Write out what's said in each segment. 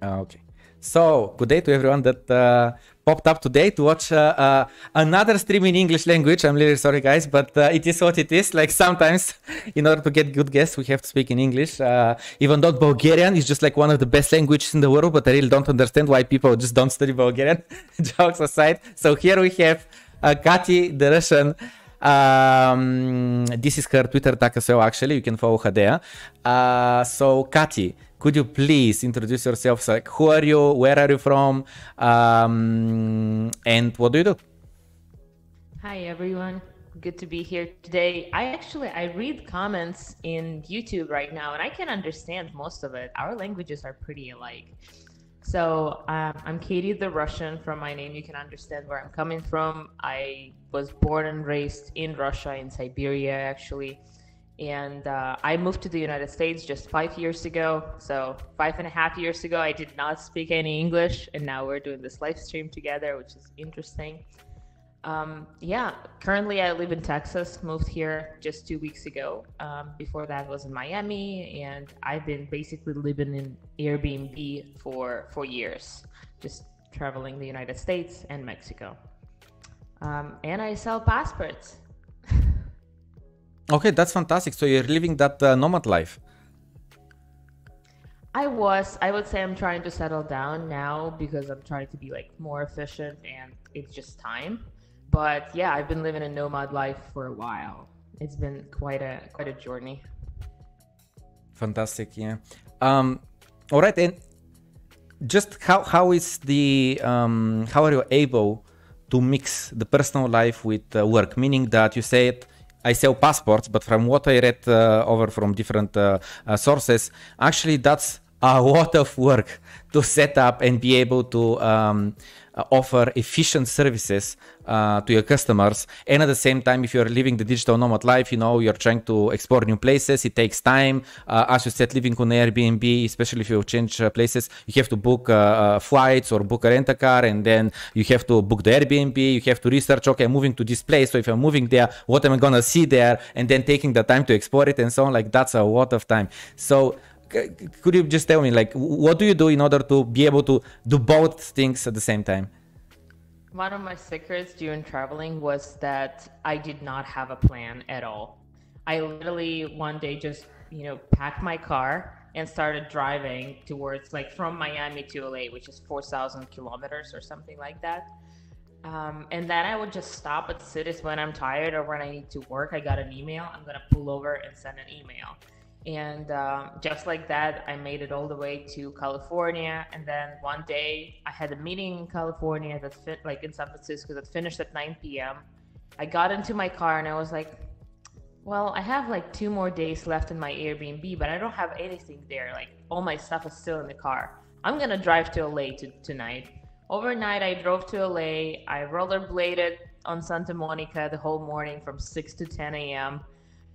Okay. So, good day to everyone that popped up today to watch another stream in English language. I'm really sorry, guys, but it is what it is. Like sometimes, in order to get good guests, we have to speak in English. Even though Bulgarian is just like one of the best languages in the world, but I really don't understand why people just don't study Bulgarian. Jokes aside. So here we have Kati, the Russian. This is her Twitter tag as well, actually. You can follow her there. So, Kati, could you please introduce yourself? So, like, who are you? Where are you from? And what do you do? Hi, everyone. Good to be here today. I read comments in YouTube right now, and I can understand most of it. Our languages are pretty alike. So I'm Katie the Russian. From my name, you can understand where I'm coming from. I was born and raised in Russia, in Siberia, actually. And I moved to the United States just 5 years ago. So 5.5 years ago, I did not speak any English. And now we're doing this live stream together, which is interesting. Currently I live in Texas, moved here just 2 weeks ago. Before that was in Miami, and I've been basically living in Airbnb for 4 years, just traveling the United States and Mexico. And I sell passports. Okay, that's fantastic. So you're living that nomad life. I would say I'm trying to settle down now because I'm trying to be like more efficient, and it's just time. But yeah, I've been living a nomad life for a while. It's been quite a journey. Fantastic, yeah. All right, and just how is the how are you able to mix the personal life with work? Meaning that you said I sell passports, but from what I read over from different sources, actually that's a lot of work to set up and be able to offer efficient services to your customers. And at the same time, if you're living the digital nomad life, you know, you're trying to explore new places, it takes time. As you said, living on Airbnb, especially if you change places, you have to book flights or book a rent car, and then you have to book the Airbnb, you have to research, okay, I'm moving to this place, so if I'm moving there, what am I gonna see there? And then taking the time to explore it and so on, like that's a lot of time. So could you just tell me, like, what do you do in order to be able to do both things at the same time? One of my secrets during traveling was that I did not have a plan at all. I literally one day just, packed my car and started driving towards, like, from Miami to LA, which is 4,000 kilometers or something like that. And then I would just stop at cities when I'm tired or when I need to work. I got an email, I'm gonna pull over and send an email. And just like that, I made it all the way to California. And then one day I had a meeting in California in San Francisco that finished at 9 p.m. I got into my car and I was like, well, I have like 2 more days left in my Airbnb, but I don't have anything there. Like, all my stuff is still in the car. I'm gonna drive to LA tonight. Overnight, I drove to LA. I rollerbladed on Santa Monica the whole morning from 6 to 10 a.m.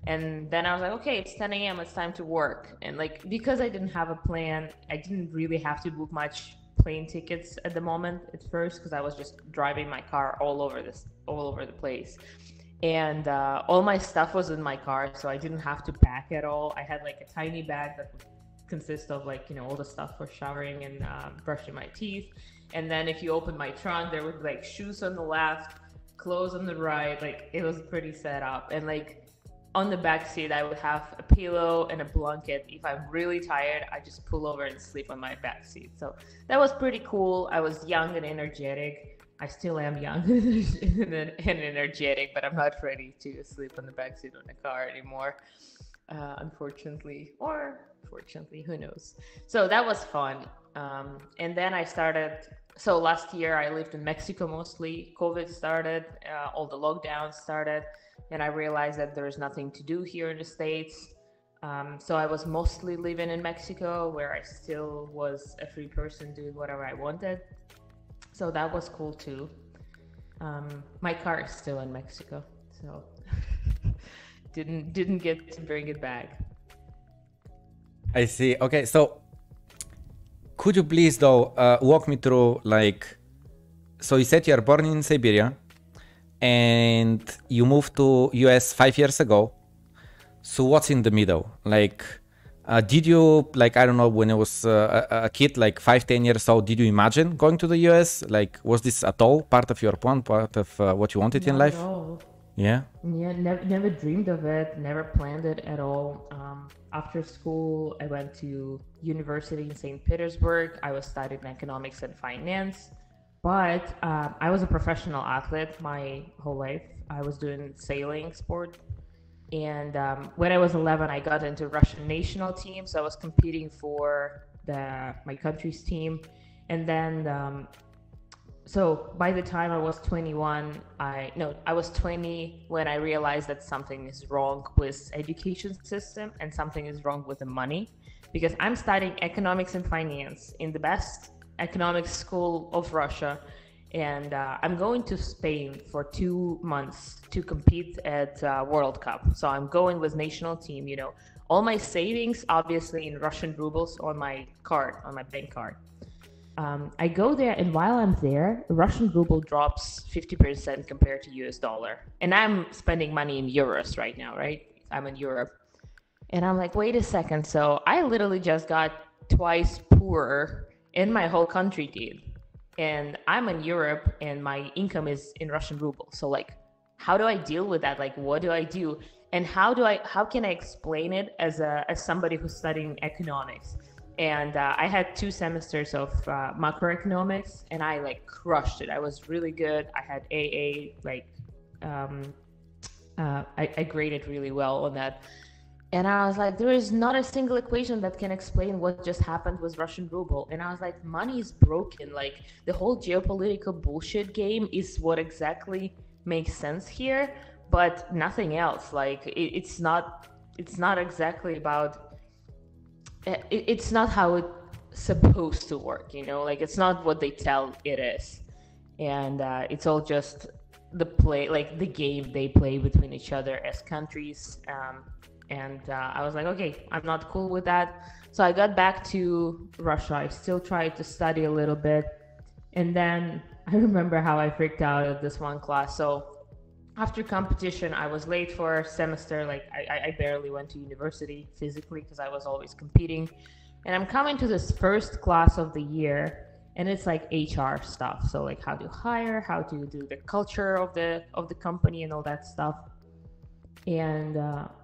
And then I was like, okay, it's 10 a.m. It's time to work. And like, because I didn't have a plan, I didn't really have to book much plane tickets at the moment at first, because I was just driving my car all over the place. And all my stuff was in my car, so I didn't have to pack at all. I had like a tiny bag that would consist of like, all the stuff for showering and brushing my teeth. And then if you open my trunk, there would be like shoes on the left, clothes on the right. Like, it was pretty set up. And like, on the back seat, I would have a pillow and a blanket. If I'm really tired, I just pull over and sleep on my back seat. So that was pretty cool. I was young and energetic. I still am young and energetic, but I'm not ready to sleep on the back seat of a car anymore, unfortunately, or fortunately, who knows. So that was fun. And then so last year I lived in Mexico mostly. COVID started, all the lockdowns started. And I realized that there's nothing to do here in the States. So I was mostly living in Mexico, where I still was a free person doing whatever I wanted. So that was cool too. My car is still in Mexico, so didn't get to bring it back. I see. Okay, so could you please though walk me through, like, so you said you are born in Siberia and you moved to US 5 years ago. So what's in the middle? Like, Did you, like, I don't know, when I was a kid, like 5-10 years old, did you imagine going to the US? Like, was this at all part of your plan, part of what you wanted in life? No. Yeah? Yeah, never dreamed of it, never planned it at all. After school, I went to university in St. Petersburg. I was studying economics and finance, but I was a professional athlete my whole life. I was doing sailing sport. And when I was 11, I got into Russian national team. So I was competing for my country's team. And then, so by the time I was 21, I was 20 when I realized that something is wrong with education system and something is wrong with the money, because I'm studying economics and finance in the best economics school of Russia. And I'm going to Spain for 2 months to compete at World Cup. So I'm going with national team, all my savings, obviously in Russian rubles on my card, on my bank card. I go there, and while I'm there, Russian ruble drops 50% compared to US dollar. And I'm spending money in euros right now, right? I'm in Europe. And I'm like, wait a second. So I literally just got twice poorer in my whole country did. And I'm in Europe and my income is in Russian ruble. So like, how do I deal with that? Like, what do I do? And how can I explain it as somebody who's studying economics? And I had 2 semesters of macroeconomics, and I like crushed it. I was really good. I had AA, like, I graded really well on that. And I was like, there is not a single equation that can explain what just happened with Russian ruble. And I was like, money is broken. Like, the whole geopolitical bullshit game is what exactly makes sense here, but nothing else. Like, it's not exactly about, it's not how it's supposed to work, like, it's not what they tell it is. And it's all just the play, like the game they play between each other as countries. And I was like, okay, I'm not cool with that. So I got back to Russia. I still tried to study a little bit. And then I remember how I freaked out at this one class. So after competition, I was late for a semester. Like, I barely went to university physically because I was always competing. And I'm coming to this first class of the year, and it's like HR stuff. So like how to hire, how to do the culture of the company and all that stuff. And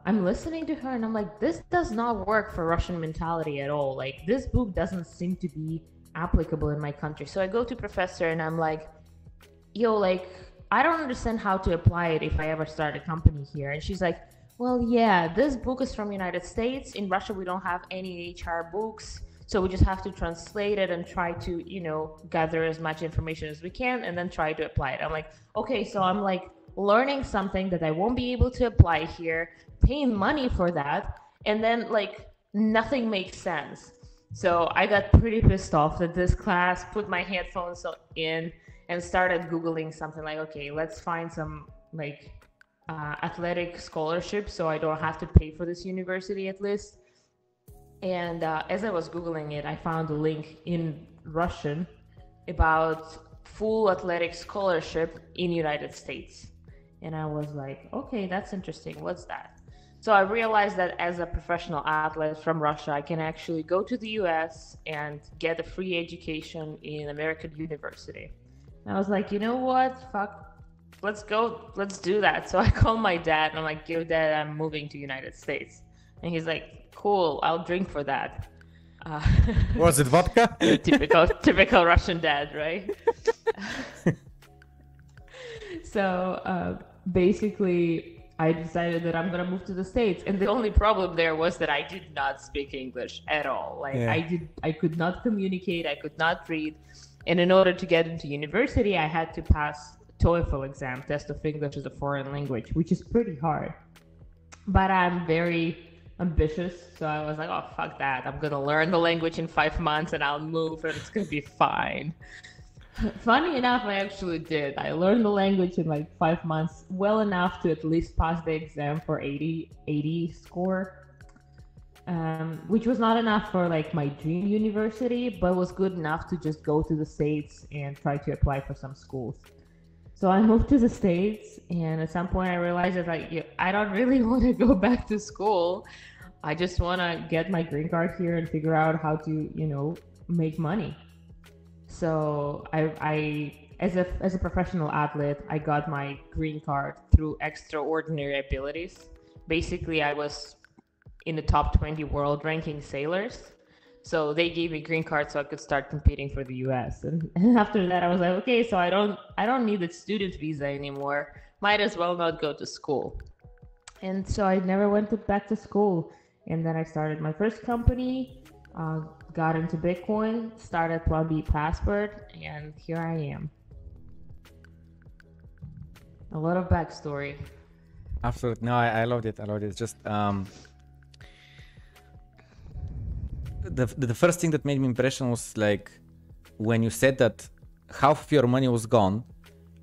I'm listening to her and I'm like, this does not work for Russian mentality at all. Like, this book doesn't seem to be applicable in my country. So I go to professor and I'm like, yo, like, I don't understand how to apply it if I ever start a company here. And she's like, well, yeah, this book is from United States. In Russia, we don't have any HR books. So we just have to translate it and try to, gather as much information as we can and then try to apply it. I'm like, okay, so I'm like, learning something that I won't be able to apply here, paying money for that, and then like nothing makes sense. So I got pretty pissed off at this class, put my headphones in and started Googling something like, okay, let's find some like athletic scholarship so I don't have to pay for this university at least. And as I was Googling it, I found a link in Russian about full athletic scholarship in United States. And I was like, okay, that's interesting. What's that? So I realized that as a professional athlete from Russia, I can actually go to the US and get a free education in American university. And I was like, you know what? Fuck, let's go. Let's do that. So I called my dad and I'm like, yo, Dad, I'm moving to United States. And he's like, cool, I'll drink for that. Was it vodka? typical Russian dad, right? So basically, I decided that I'm gonna move to the States, and the only problem there was that I did not speak English at all. Like, yeah. I could not communicate, I could not read, and in order to get into university, I had to pass TOEFL exam, test of English as a foreign language, which is pretty hard. But I'm very ambitious, so I was like, oh, fuck that. I'm gonna learn the language in 5 months and I'll move and it's gonna be fine. Funny enough, I actually did. I learned the language in like 5 months, well enough to at least pass the exam for 80 score, which was not enough for like my dream university, but was good enough to just go to the States and try to apply for some schools. So I moved to the States, and at some point I realized that like, I don't really want to go back to school. I just want to get my green card here and figure out how to, you know, make money. So as a professional athlete, I got my green card through extraordinary abilities. Basically, I was in the top 20 world ranking sailors. So they gave me green card so I could start competing for the US. And after that, I was like, okay, so I don't need the student visa anymore. Might as well not go to school. And so I never went back to school. And then I started my first company, got into Bitcoin, started Plamen Passport, and here I am. A lot of backstory. Absolutely. No, I loved it. I loved it. It's just the first thing that made me impression was like when you said that half of your money was gone.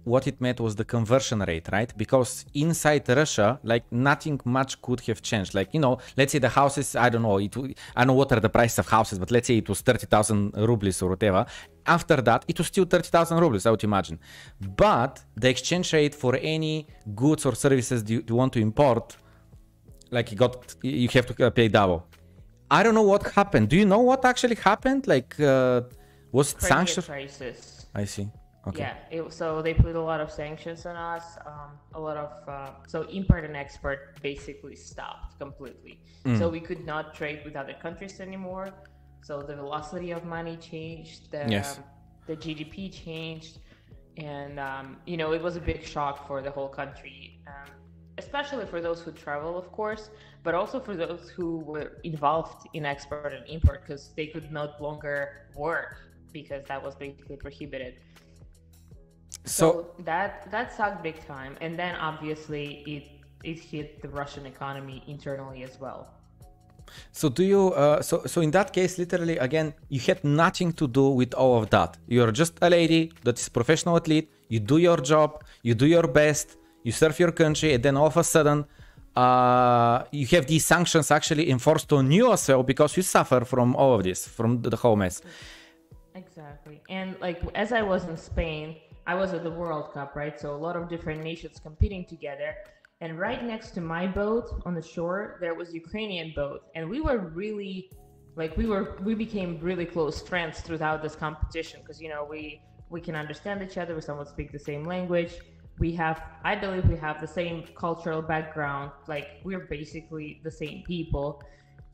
What it meant was the conversion rate, right? Because inside Russia, like nothing much could have changed. Like, you know, let's say the houses, I don't know, I don't know what are the prices of houses, but let's say it was 30,000 rubles or whatever. After that, it was still 30,000 rubles, I would imagine. But the exchange rate for any goods or services you want to import, like you have to pay double. I don't know what happened. Do you know what actually happened? Like, was it sanctions? Crisis. I see. Okay. Yeah, so they put a lot of sanctions on us. A lot of so import and export basically stopped completely. So we could not trade with other countries anymore. So the velocity of money changed. The GDP changed, and you know, it was a big shock for the whole country, especially for those who travel, of course, but also for those who were involved in export and import because they could no longer work because that was basically prohibited. So that sucked big time, and then obviously it hit the Russian economy internally as well. So do you so in that case, literally again, you had nothing to do with all of that. You're just a lady that is professional athlete. You do your job, you do your best, you serve your country, and then all of a sudden you have these sanctions actually enforced on you as well because you suffer from all of this, from the whole mess. Exactly. And like as I was in Spain, I was at the World Cup, right? So a lot of different nations competing together. And right next to my boat on the shore, there was Ukrainian boat. And we were really, like, we became really close friends throughout this competition because, you know, we can understand each other. We somewhat speak the same language. I believe we have the same cultural background. Like, we're basically the same people.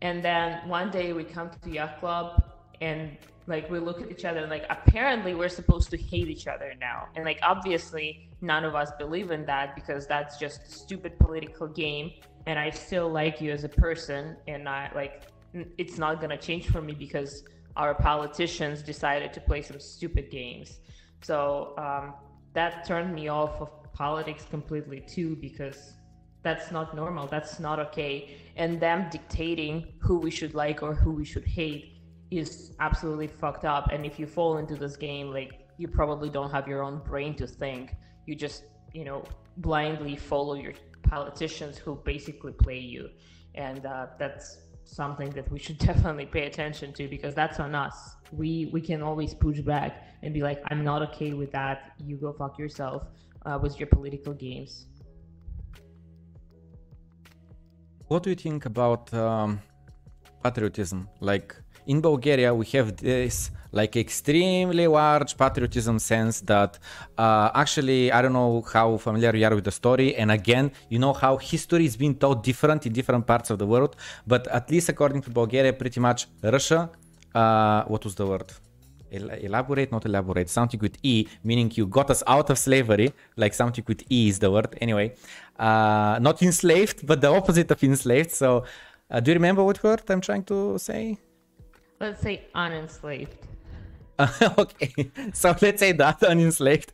And then one day we come to the yacht club and like we look at each other and like apparently we're supposed to hate each other now, and like obviously none of us believe in that because that's just a stupid political game, and I still like you as a person, and I like it's not gonna change for me because our politicians decided to play some stupid games. So that turned me off of politics completely too, because that's not normal, that's not okay, and them dictating who we should like or who we should hate is absolutely fucked up. And if you fall into this game, like you probably don't have your own brain to think. You just, you know, blindly follow your politicians who basically play you. And that's something that we should definitely pay attention to because that's on us. We can always push back and be like, I'm not okay with that. You go fuck yourself with your political games. What do you think about patriotism? Like, in Bulgaria, we have this like extremely large patriotism sense that actually, I don't know how familiar you are with the story. And again, you know how history is being told different in different parts of the world. But at least according to Bulgaria, pretty much Russia, what was the word? Elaborate, not elaborate, something with E, meaning you got us out of slavery, like something with E is the word. Anyway, not enslaved, but the opposite of enslaved. So do you remember what word I'm trying to say? Let's say unenslaved. Okay, so let's say that, unenslaved.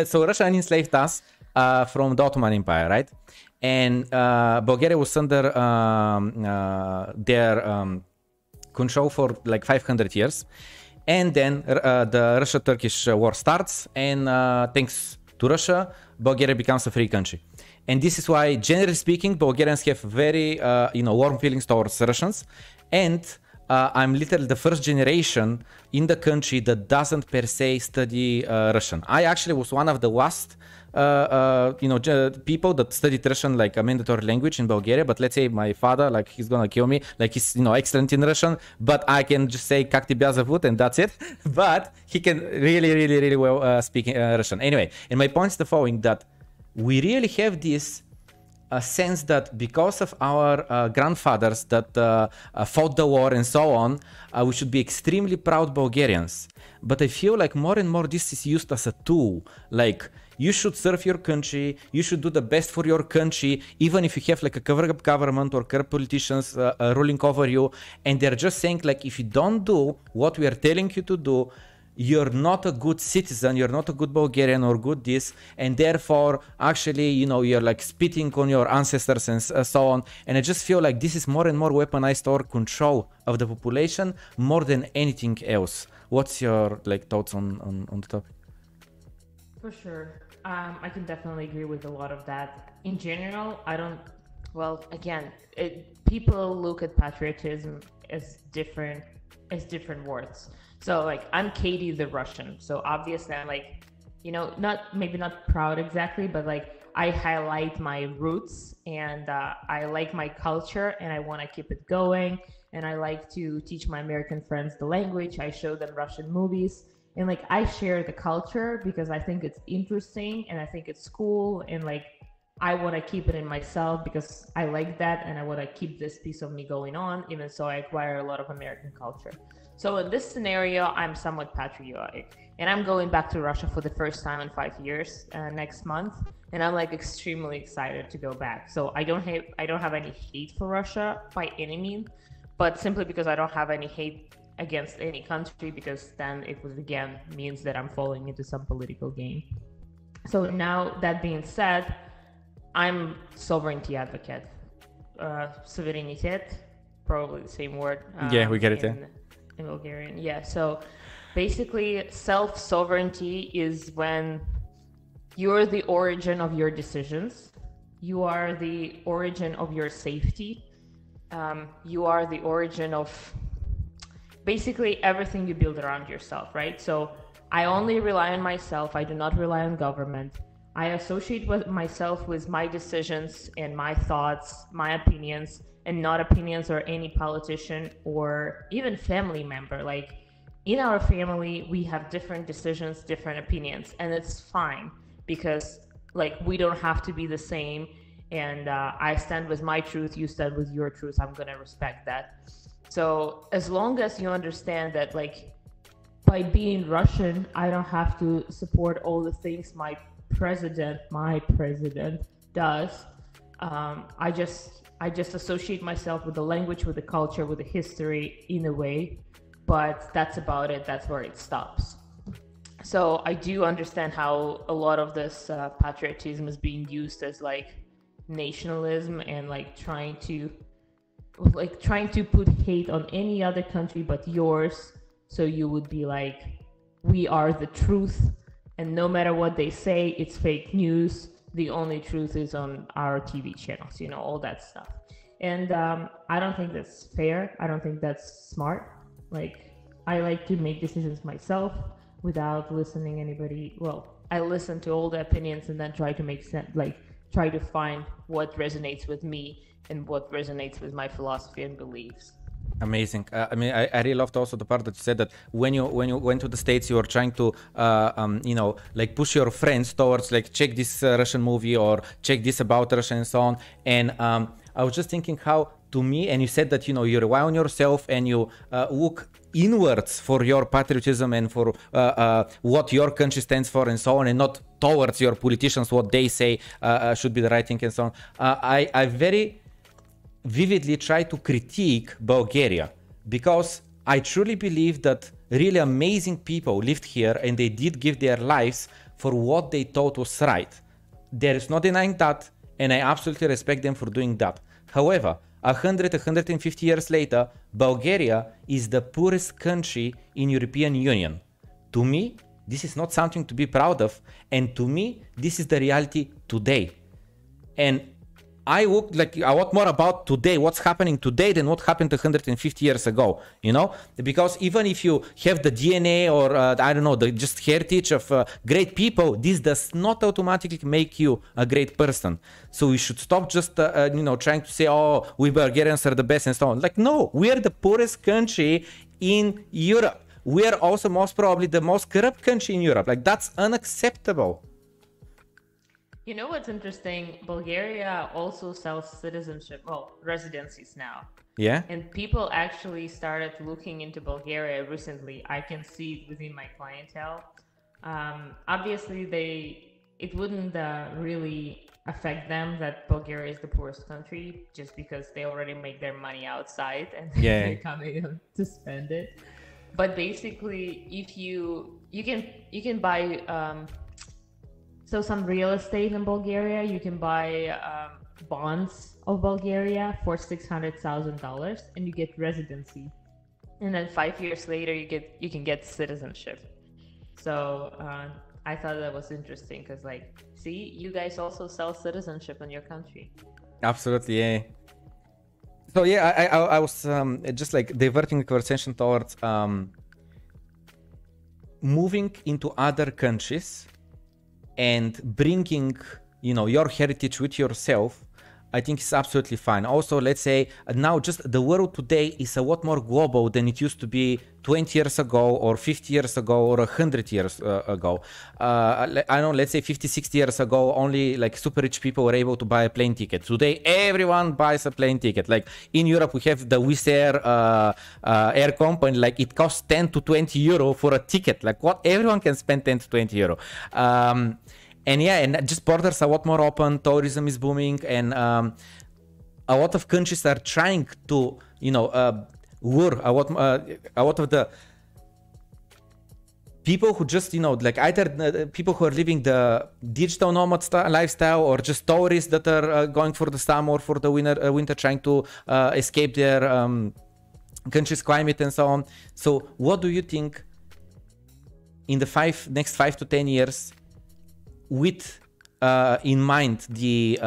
So Russia unenslaved us from the Ottoman Empire, right? And Bulgaria was under their control for like 500 years. And then the Russia-Turkish war starts, and thanks to Russia, Bulgaria becomes a free country. And this is why, generally speaking, Bulgarians have very warm feelings towards Russians. And I'm literally the first generation in the country that doesn't per se study Russian. I actually was one of the last people that studied Russian like a mandatory language in Bulgaria. But let's say my father, like he's gonna kill me, like he's excellent in Russian, but I can just say как тебя зовут and that's it. But he can really well speak Russian. Anyway, and my point is the following, that we really have this a sense that because of our grandfathers that fought the war and so on, we should be extremely proud Bulgarians. But I feel like more and more this is used as a tool. Like, you should serve your country, you should do the best for your country, even if you have like a cover-up government or corrupt politicians ruling over you, and they're just saying like, if you don't do what we are telling you to do, you're not a good citizen, you're not a good Bulgarian or good this, and therefore actually you're like spitting on your ancestors and so on. And I just feel like this is more and more weaponized or control of the population more than anything else. What's your like thoughts on the topic? For sure, I can definitely agree with a lot of that. In general, people look at patriotism as different words. So like, I'm Katie the Russian. So obviously I'm like, maybe not proud exactly, but like I highlight my roots and I like my culture and I want to keep it going. And I like to teach my American friends the language. I show them Russian movies. And like, I share the culture because I think it's interesting and I think it's cool. And like, I want to keep it in myself because I like that. And I want to keep this piece of me going on. Even so, I acquire a lot of American culture. So in this scenario, I'm somewhat patriotic, and I'm going back to Russia for the first time in 5 years next month, and I'm like extremely excited to go back. So I don't have any hate for Russia by any means, but simply because I don't have any hate against any country, because then it would again means that I'm falling into some political game. So now that being said, I'm sovereignty advocate. Суверенитет, probably the same word. Yeah, we get it. In Bulgarian. Yeah, so basically self-sovereignty is when you're the origin of your decisions, you are the origin of your safety, you are the origin of basically everything you build around yourself, right? So I only rely on myself, I do not rely on government. I associate myself with my decisions and my thoughts, my opinions, and not opinions or any politician or even family member. Like, in our family, we have different decisions, different opinions, and it's fine because like, we don't have to be the same. And I stand with my truth, you stand with your truth. I'm gonna respect that. So as long as you understand that, like, by being Russian, I don't have to support all the things my president does. I just associate myself with the language, with the culture, with the history in a way, but that's about it. That's where it stops. So I do understand how a lot of this patriotism is being used as like nationalism and like trying to put hate on any other country but yours. So you would be like, we are the truth, and no matter what they say, it's fake news. The only truth is on our TV channels, all that stuff. And I don't think that's fair. I don't think that's smart. Like, I like to make decisions myself without listening anybody. Well, I listen to all the opinions and then try to make sense, like try to find what resonates with me and what resonates with my philosophy and beliefs. Amazing. I mean, I really loved also the part that you said that when you went to the States, you were trying to, like push your friends towards like, check this Russian movie or check this about Russia and so on. And I was just thinking how, to me, and you said that, you rely on yourself and you look inwards for your patriotism and for what your country stands for and so on, and not towards your politicians, what they say should be the right thing and so on. I very vividly try to critique Bulgaria because I truly believe that really amazing people lived here and they did give their lives for what they thought was right. There is no denying that, and I absolutely respect them for doing that. However, 150 years later, Bulgaria is the poorest country in European Union. To me, this is not something to be proud of, and to me, this is the reality today. And I look like a lot more about today, what's happening today than what happened 150 years ago, you know? Because even if you have the DNA or, I don't know, the just heritage of great people, this does not automatically make you a great person. So we should stop just, you know, trying to say, oh, we Bulgarians are the best and so on. Like, no, we are the poorest country in Europe. We are also most probably the most corrupt country in Europe. Like, that's unacceptable. You know what's interesting? Bulgaria also sells citizenship, well, residencies now. Yeah. And people actually started looking into Bulgaria recently. I can see it within my clientele. Obviously, it wouldn't really affect them that Bulgaria is the poorest country just because they already make their money outside and they're coming to spend it. But basically, if you can buy so some real estate in Bulgaria, you can buy bonds of Bulgaria for $600,000 and you get residency. And then 5 years later, you can get citizenship. So I thought that was interesting because, like, see, you guys also sell citizenship in your country. Absolutely, yeah. So yeah, I was just like diverting the conversation towards moving into other countries and bringing, you know, your heritage with yourself. I think it's absolutely fine. Also, let's say now just the world today is a lot more global than it used to be 20 years ago or 50 years ago or 100 years ago. I know, let's say 50, 60 years ago, only like super rich people were able to buy a plane ticket. Today, everyone buys a plane ticket. Like in Europe, we have the Wizz Air air company. Like it costs 10 to 20 euro for a ticket. Like what? Everyone can spend 10 to 20 euro. And yeah, and just borders are a lot more open, tourism is booming, and a lot of countries are trying to, you know, lure a lot of the people who just, you know, like either people who are living the digital nomad lifestyle or just tourists that are going for the summer or for the winter trying to escape their country's climate and so on. So what do you think in the next 5 to 10 years, with in mind the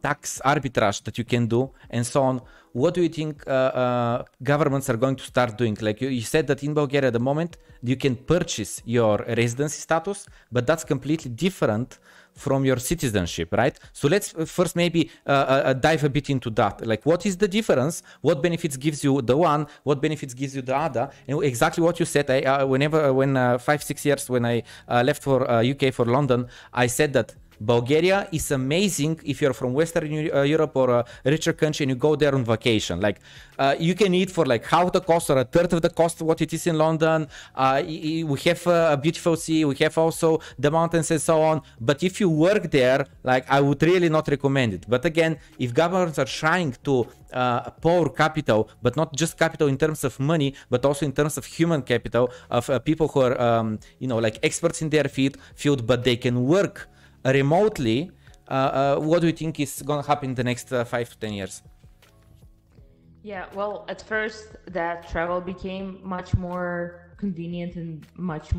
tax arbitrage that you can do and so on, what do you think governments are going to start doing? Like you said that in Bulgaria at the moment you can purchase your residency status, but that's completely different from your citizenship, right? So let's first maybe dive a bit into that. Like what is the difference? What benefits gives you the one? What benefits gives you the other? And exactly what you said, when 5-6 years when I left for UK for London, I said that Bulgaria is amazing if you're from Western Europe or a richer country and you go there on vacation. Like you can eat for like half the cost or a third of the cost of what it is in London. We have a beautiful sea. We have also the mountains and so on. But if you work there, like I would really not recommend it. But again, if governments are trying to pour capital, but not just capital in terms of money, but also in terms of human capital of people who are, you know, like experts in their field, but they can work remotely, what do you think is going to happen in the next 5 to 10 years? Yeah, well, at first that travel became much more convenient and much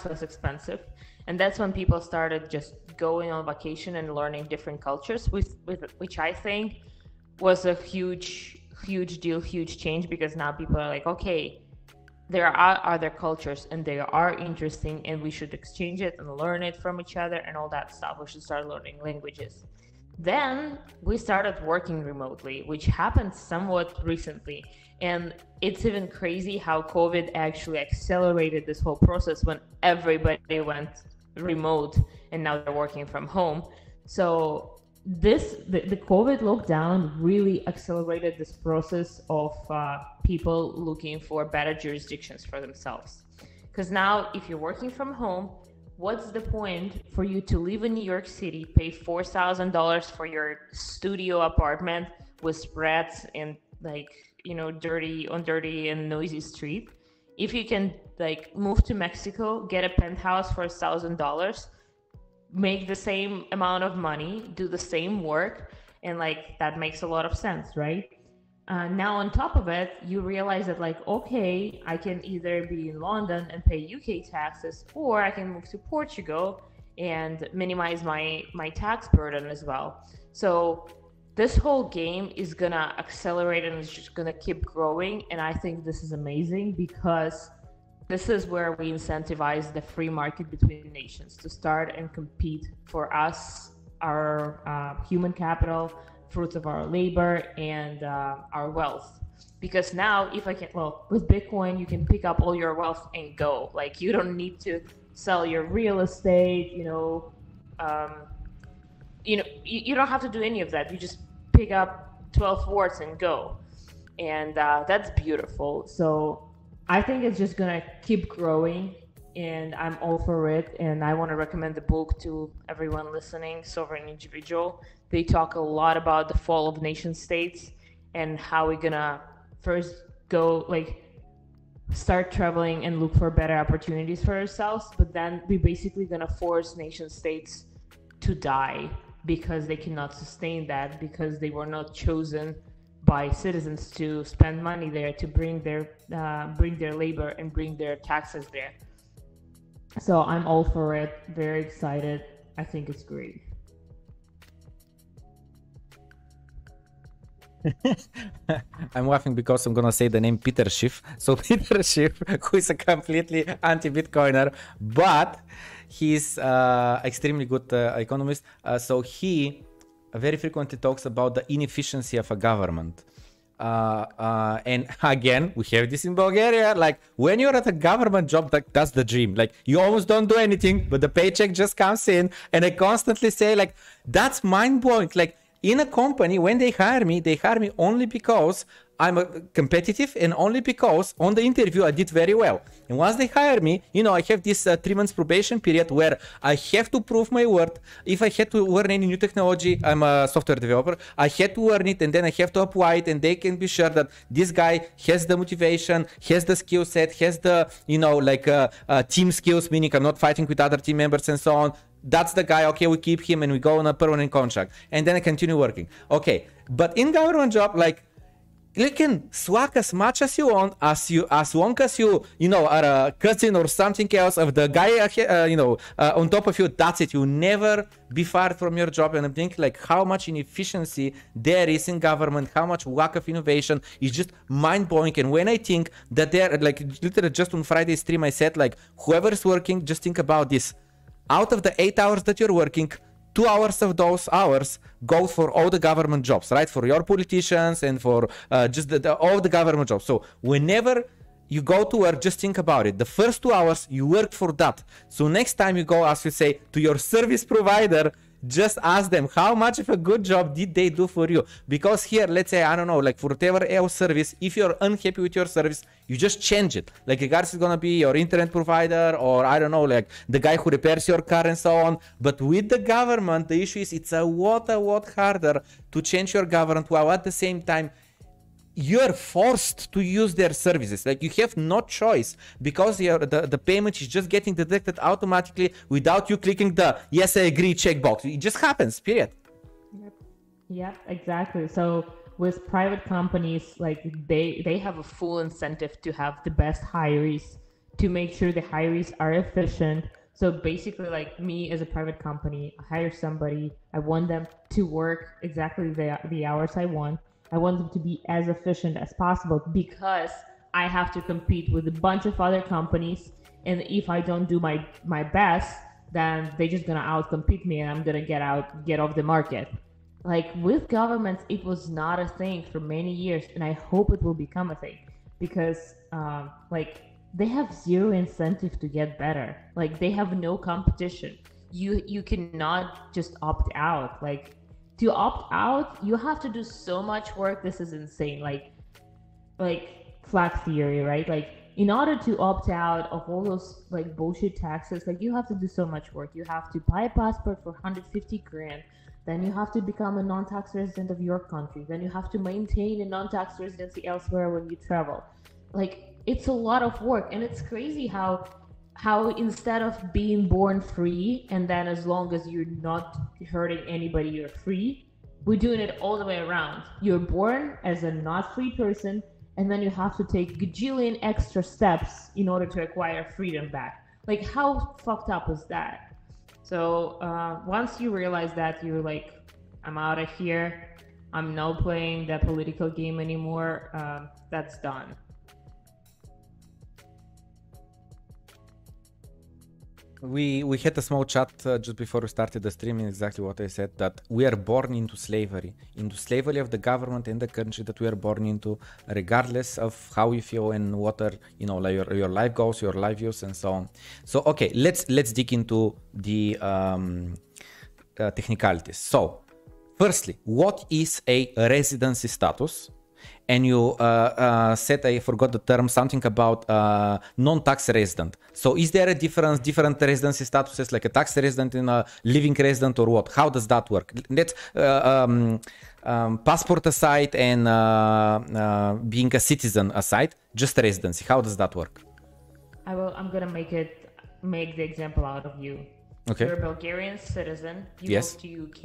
less expensive. And that's when people started just going on vacation and learning different cultures, which I think was a huge deal, huge change, because now people are like, okay, there are other cultures and they are interesting and we should exchange it and learn it from each other and all that stuff. We should start learning languages. Then we started working remotely, which happened somewhat recently. And it's even crazy how COVID actually accelerated this whole process when everybody went remote and now they're working from home. So the COVID lockdown really accelerated this process of people looking for better jurisdictions for themselves. Because now if you're working from home, what's the point for you to live in New York City, pay $4,000 for your studio apartment with spreads and like, you know, dirty and noisy street, if you can like move to Mexico, get a penthouse for $1,000, make the same amount of money, do the same work, and like that makes a lot of sense, right? Now on top of it, you realize that like, okay, I can either be in London and pay UK taxes, or I can move to Portugal and minimize my tax burden as well. So this whole game is gonna accelerate and it's just gonna keep growing. And I think this is amazing because this is where we incentivize the free market between nations to start and compete for us, our human capital, fruits of our labor, and our wealth. Because now, if I can, well, with Bitcoin, you can pick up all your wealth and go. Like, you don't need to sell your real estate, you don't have to do any of that. You just pick up 12 words and go. And that's beautiful. So I think it's just gonna keep growing, and I'm all for it. And I want to recommend the book to everyone listening, Sovereign Individual. They talk a lot about the fall of nation states and how we're gonna first go, like, start traveling and look for better opportunities for ourselves, but then we're basically gonna force nation states to die because they cannot sustain that, because they were not chosen by citizens to spend money there, to bring their labor and bring their taxes there. So I'm all for it. Very excited. I think it's great. I'm laughing because I'm gonna say the name Peter Schiff. So Peter Schiff, who is a completely anti-Bitcoiner, but he's extremely good economist. So he very frequently talks about the inefficiency of a government. And again, we have this in Bulgaria. Like, when you're at a government job, that's the dream. Like, you almost don't do anything, but the paycheck just comes in. And I constantly say, like, that's mind-blowing. Like, in a company, when they hire me only because I'm competitive and only because on the interview I did very well. And once they hire me, I have this 3 months probation period where I have to prove my worth. If I had to learn any new technology, I'm a software developer, I had to learn it and then I have to apply it, and they can be sure that this guy has the motivation, has the skill set, has the, team skills, meaning I'm not fighting with other team members and so on. That's the guy. Okay, we keep him and we go on a permanent contract, and then I continue working. Okay, but in government job, like, you can slack as much as you want, as long as you are a cousin or something else of the guy on top of you. That's it. You never be fired from your job. And I'm thinking, like, how much inefficiency there is in government, how much lack of innovation is just mind-blowing. And when I think that they're, like, literally just on Friday stream I said, like, whoever's working, just think about this. Out of the 8 hours that you're working, 2 hours of those hours go for all the government jobs, right? For your politicians and for just all the government jobs. So whenever you go to work, just think about it. The first 2 hours, you worked for that. So next time you go, as you say, to your service provider, just ask them how much of a good job did they do for you. Because here, let's say, I don't know, like, for whatever else service, if you're unhappy with your service, you just change it. Like, regardless, it's gonna be your internet provider, or I don't know, like the guy who repairs your car and so on. But with the government, the issue is it's a lot harder to change your government, while at the same time you're forced to use their services. Like, you have no choice, because the payment is just getting deducted automatically without you clicking the yes, I agree checkbox. It just happens, period. Yep, exactly. So with private companies, like, they have a full incentive to have the best hirees, to make sure the hirees are efficient. So basically, like, me as a private company, I hire somebody, I want them to work exactly the hours I want. I want them to be as efficient as possible, because I have to compete with a bunch of other companies. And if I don't do my best, then they're just gonna outcompete me, and I'm gonna get off the market. Like, with governments, it was not a thing for many years, and I hope it will become a thing, because they have zero incentive to get better. Like, they have no competition. You cannot just opt out. Like, to opt out, you have to do so much work. This is insane. Like flag theory, right? Like, in order to opt out of all those, like, bullshit taxes, like, you have to do so much work. You have to buy a passport for 150 grand. Then you have to become a non-tax resident of your country. Then you have to maintain a non-tax residency elsewhere when you travel. Like, it's a lot of work. And it's crazy how instead of being born free, and then as long as you're not hurting anybody, you're free, we're doing it all the way around. You're born as a not free person, and then you have to take gajillion extra steps in order to acquire freedom back. Like, how fucked up is that? So once you realize that, you're like, I'm out of here, I'm not playing that political game anymore, that's done. We had a small chat just before we started the stream, and exactly what I said, that we are born into slavery of the government and the country that we are born into, regardless of how you feel and what are, you know, like your life goals, your life views, and so on. So okay, let's dig into the technicalities. So firstly, what is a residency status? And you said, I forgot the term, something about non-tax resident. So is there a different residency statuses, like a tax resident and a living resident, or what? How does that work? Let's passport aside and being a citizen aside, just residency. How does that work? I'm gonna make the example out of you. Okay. You're a Bulgarian citizen. You Yes. moved to UK.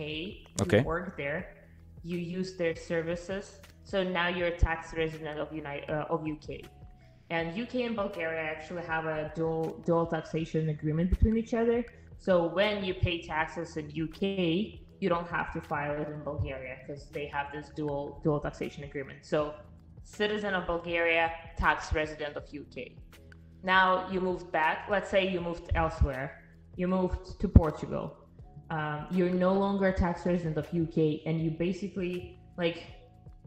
Okay. You work there. You use their services. So now you're a tax resident of UK. And UK and Bulgaria actually have a dual taxation agreement between each other. So when you pay taxes in UK, you don't have to file it in Bulgaria because they have this dual taxation agreement. So citizen of Bulgaria, tax resident of UK. Now you moved back. Let's say you moved elsewhere. You moved to Portugal. You're no longer a tax resident of UK, and you basically, like,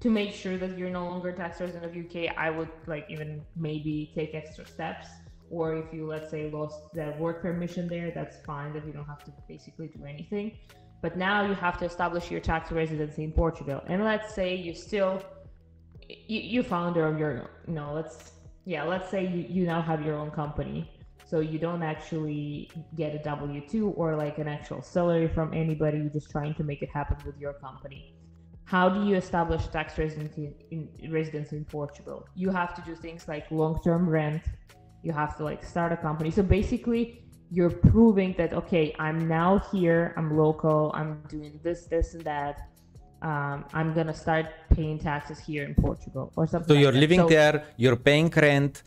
to make sure that you're no longer a tax resident of UK, I would like even maybe take extra steps. Or if you, let's say, lost the work permission there, that's fine, that you don't have to basically do anything. But now you have to establish your tax residency in Portugal. And let's say you founder of your, you know, let's say you now have your own company. So you don't actually get a W-2 or like an actual salary from anybody. You're just trying to make it happen with your company. How do you establish tax residency in Portugal? You have to do things like long-term rent. You have to like start a company. So basically, you're proving that, okay, I'm now here, I'm local, I'm doing this, and that. I'm gonna start paying taxes here in Portugal or something. So you're living there, you're paying rent,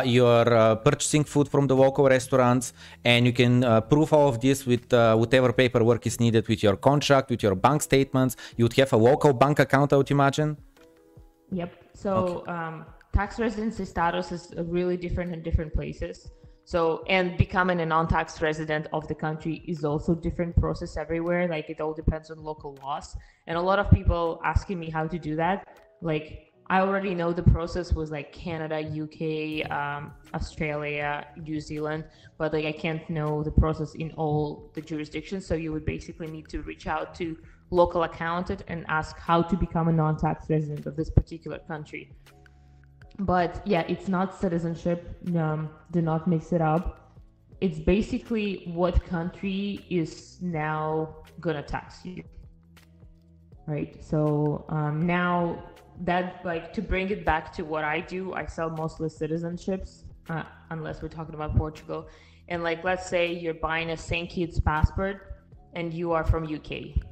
you're purchasing food from the local restaurants, and you can prove all of this with whatever paperwork is needed, with your contract, with your bank statements. You would have a local bank account, I would imagine. Yep. So tax residency status is really different in different places. So, and becoming a non-tax resident of the country is also different process everywhere. Like, it all depends on local laws. And a lot of people asking me how to do that. Like, I already know the process was like Canada, UK, Australia, New Zealand, but like I can't know the process in all the jurisdictions. So you would basically need to reach out to local accountant and ask how to become a non-tax resident of this particular country. But yeah, it's not citizenship. Do not mix it up. It's basically what country is now gonna tax you, right? So now that, like, to bring it back to what I do, I sell mostly citizenships, unless we're talking about Portugal. And like, let's say you're buying a St. Kitts passport and you are from UK.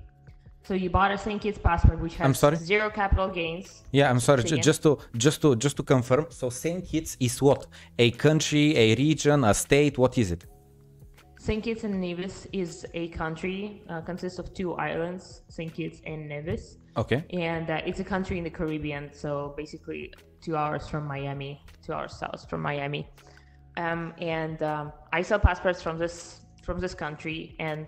So you bought a St. Kitts passport which has zero capital gains. Yeah, I'm sorry. Just to confirm. So St. Kitts is what? A country, a region, a state? What is it? St. Kitts and Nevis is a country. Consists of 2 islands, St. Kitts and Nevis. Okay. And it's a country in the Caribbean. So basically 2 hours from Miami, 2 hours south from Miami. I sell passports from this country, and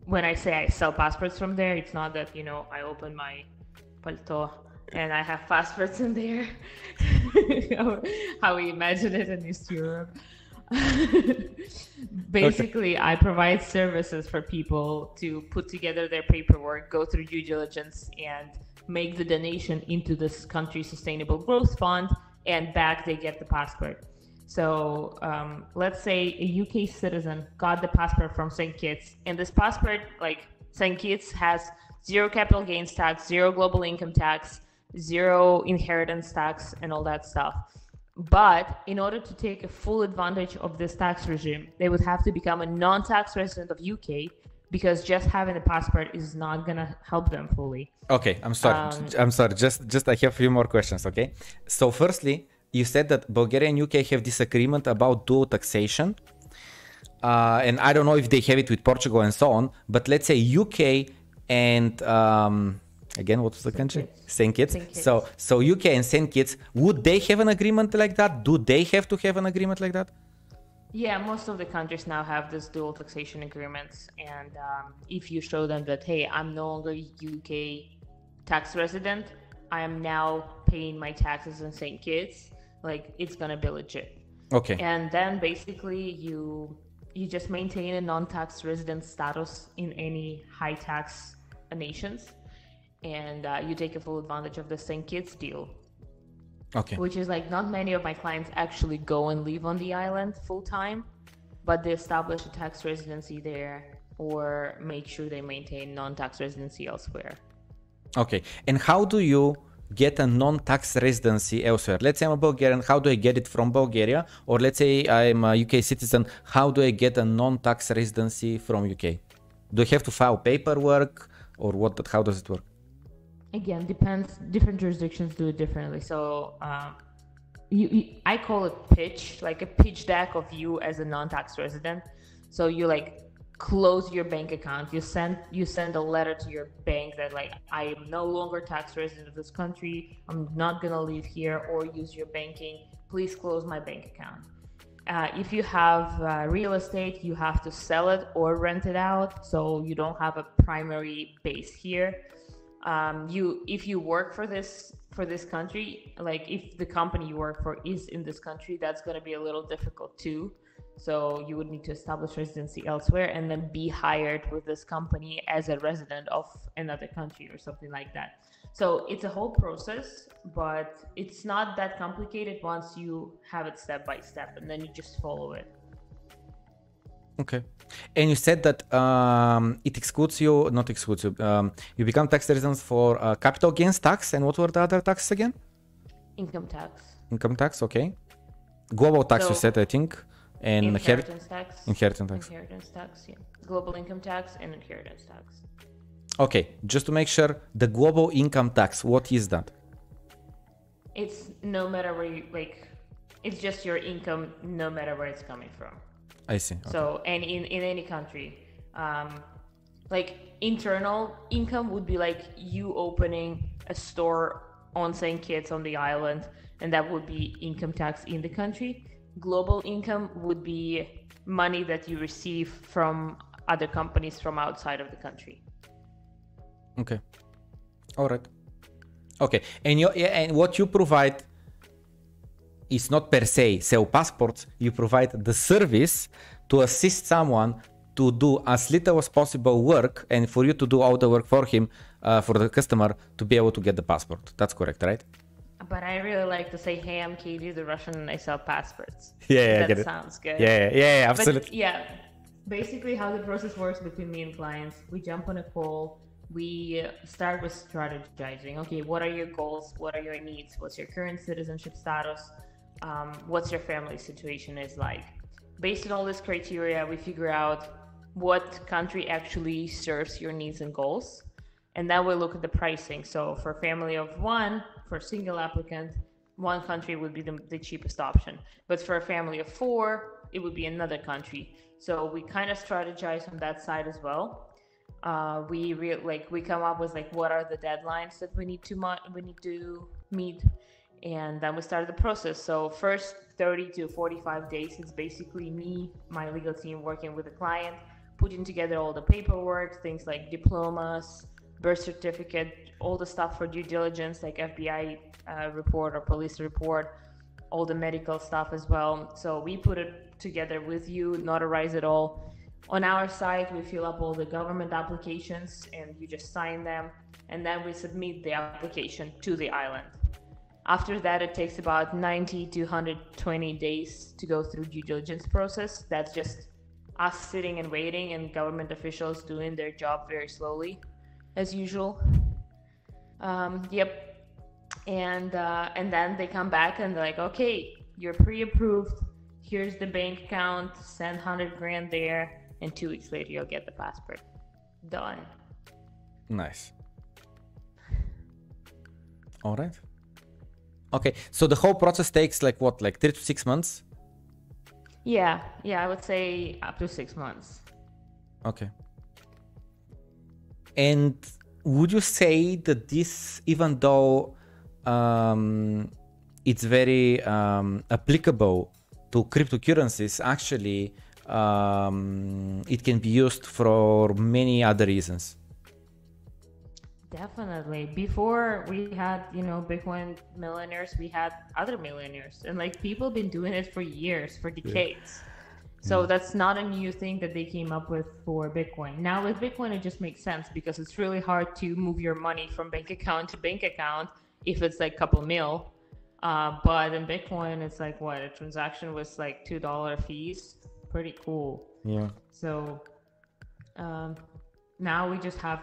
when I say I sell passports from there, it's not that, you know, I open my palto and I have passports in there. how we imagine it in East Europe. Basically, okay. I provide services for people to put together their paperwork, go through due diligence, and make the donation into this country's sustainable growth fund, and back they get the passport. So let's say a UK citizen got the passport from St. Kitts, and this passport, like, St. Kitts has 0 capital gains tax, 0 global income tax, 0 inheritance tax, and all that stuff. But in order to take a full advantage of this tax regime, they would have to become a non-tax resident of UK, because just having a passport is not gonna help them fully. Okay, I'm sorry. Just I have a few more questions. Okay, so firstly, you said that Bulgaria and UK have disagreement about dual taxation. and I don't know if they have it with Portugal and so on, but let's say UK and again, what was the country? Saint Kitts. So UK and Saint Kitts, would they have an agreement like that? Do they have to have an agreement like that? Yeah, most of the countries now have this dual taxation agreements, and if you show them that, hey, I'm no longer UK tax resident, I am now paying my taxes in St. Kitts, like it's gonna be legit. Okay. And then basically you just maintain a non-tax resident status in any high tax nations, and you take a full advantage of the St. Kitts deal. Okay. Which is like not many of my clients actually go and live on the island full time, but they establish a tax residency there or make sure they maintain non-tax residency elsewhere. Okay. And how do you get a non-tax residency elsewhere? Let's say I'm a Bulgarian, how do I get it from Bulgaria? Or let's say I'm a UK citizen, how do I get a non-tax residency from UK? Do I have to file paperwork or what? How does it work? Again, depends. Different jurisdictions do it differently. So I call it pitch, like a pitch deck of you as a non-tax resident. So you like close your bank account. You send a letter to your bank that like, I am no longer tax resident of this country. I'm not gonna live here or use your banking. Please close my bank account. If you have real estate, you have to sell it or rent it out. So you don't have a primary base here. If you work for this country, like if the company you work for is in this country, that's going to be a little difficult too. So you would need to establish residency elsewhere and then be hired with this company as a resident of another country or something like that. So it's a whole process, but it's not that complicated once you have it step by step and then you just follow it. Okay. And you said that it excludes you, not excludes you, you become tax residents for capital gains tax, and what were the other taxes again? Income tax. Income tax, okay. Global tax, so, you said, I think, and inheritance tax. Inheritance tax. Inheritance tax, yeah. Global income tax and inheritance tax. Okay, just to make sure, the global income tax, what is that? It's no matter where you, like, it's just your income no matter where it's coming from. I see. Okay. So, and in any country, like internal income would be like you opening a store on St. Kitts on the island, and that would be income tax in the country. Global income would be money that you receive from other companies from outside of the country. Okay. All right. Okay. And what you provide is not per se sell passports. You provide the service to assist someone to do as little as possible work, and for you to do all the work for him, for the customer to be able to get the passport. That's correct, right? But I really like to say, hey, I'm Katie, the Russian, and I sell passports. Yeah, that I get sounds it. good. Yeah, absolutely. But yeah, basically how the process works between me and clients, we jump on a call. We start with strategizing. Okay, what are your goals? What are your needs? What's your current citizenship status? What's your family situation is like? Based on all this criteria, we figure out what country actually serves your needs and goals. And then we look at the pricing. So for a family of one, for a single applicant, one country would be the cheapest option. But for a family of four, it would be another country. So we kind of strategize on that side as well. We come up with like what are the deadlines that we need to meet, and then we started the process. So first 30 to 45 days, it's basically me, my legal team working with the client, putting together all the paperwork, things like diplomas, birth certificate, all the stuff for due diligence, like FBI report or police report, all the medical stuff as well. So we put it together with you, notarize it all. On our side, we fill up all the government applications and you just sign them, and then we submit the application to the island. After that, it takes about 90 to 120 days to go through due diligence process. That's just us sitting and waiting and government officials doing their job very slowly, as usual. Yep. And then they come back and they're like, okay, you're pre-approved. Here's the bank account, send 100 grand there. And 2 weeks later, you'll get the passport. Done. Nice. All right. Okay, so the whole process takes like what, like 3 to 6 months? Yeah, I would say up to 6 months. Okay. And would you say that this, even though it's very applicable to cryptocurrencies, actually it can be used for many other reasons? Definitely. Before we had, Bitcoin millionaires, we had other millionaires, and like people been doing it for years, for decades. So that's not a new thing that they came up with for Bitcoin. Now with Bitcoin, it just makes sense because it's really hard to move your money from bank account to bank account if it's like a couple mil. But in Bitcoin, it's like what, a transaction was like $2 fees. Pretty cool. Yeah. So now we just have,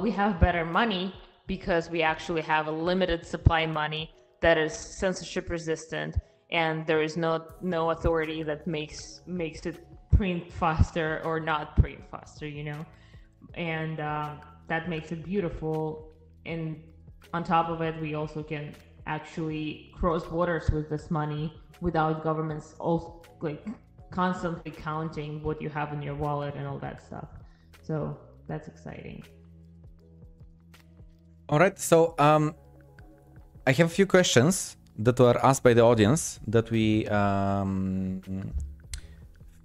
we have better money because we actually have a limited supply money that is censorship resistant, and there is no authority that makes it print faster or not print faster, and that makes it beautiful. And on top of it, we also can actually cross borders with this money without governments also like constantly counting what you have in your wallet and all that stuff. So that's exciting. All right. So I have a few questions that were asked by the audience that we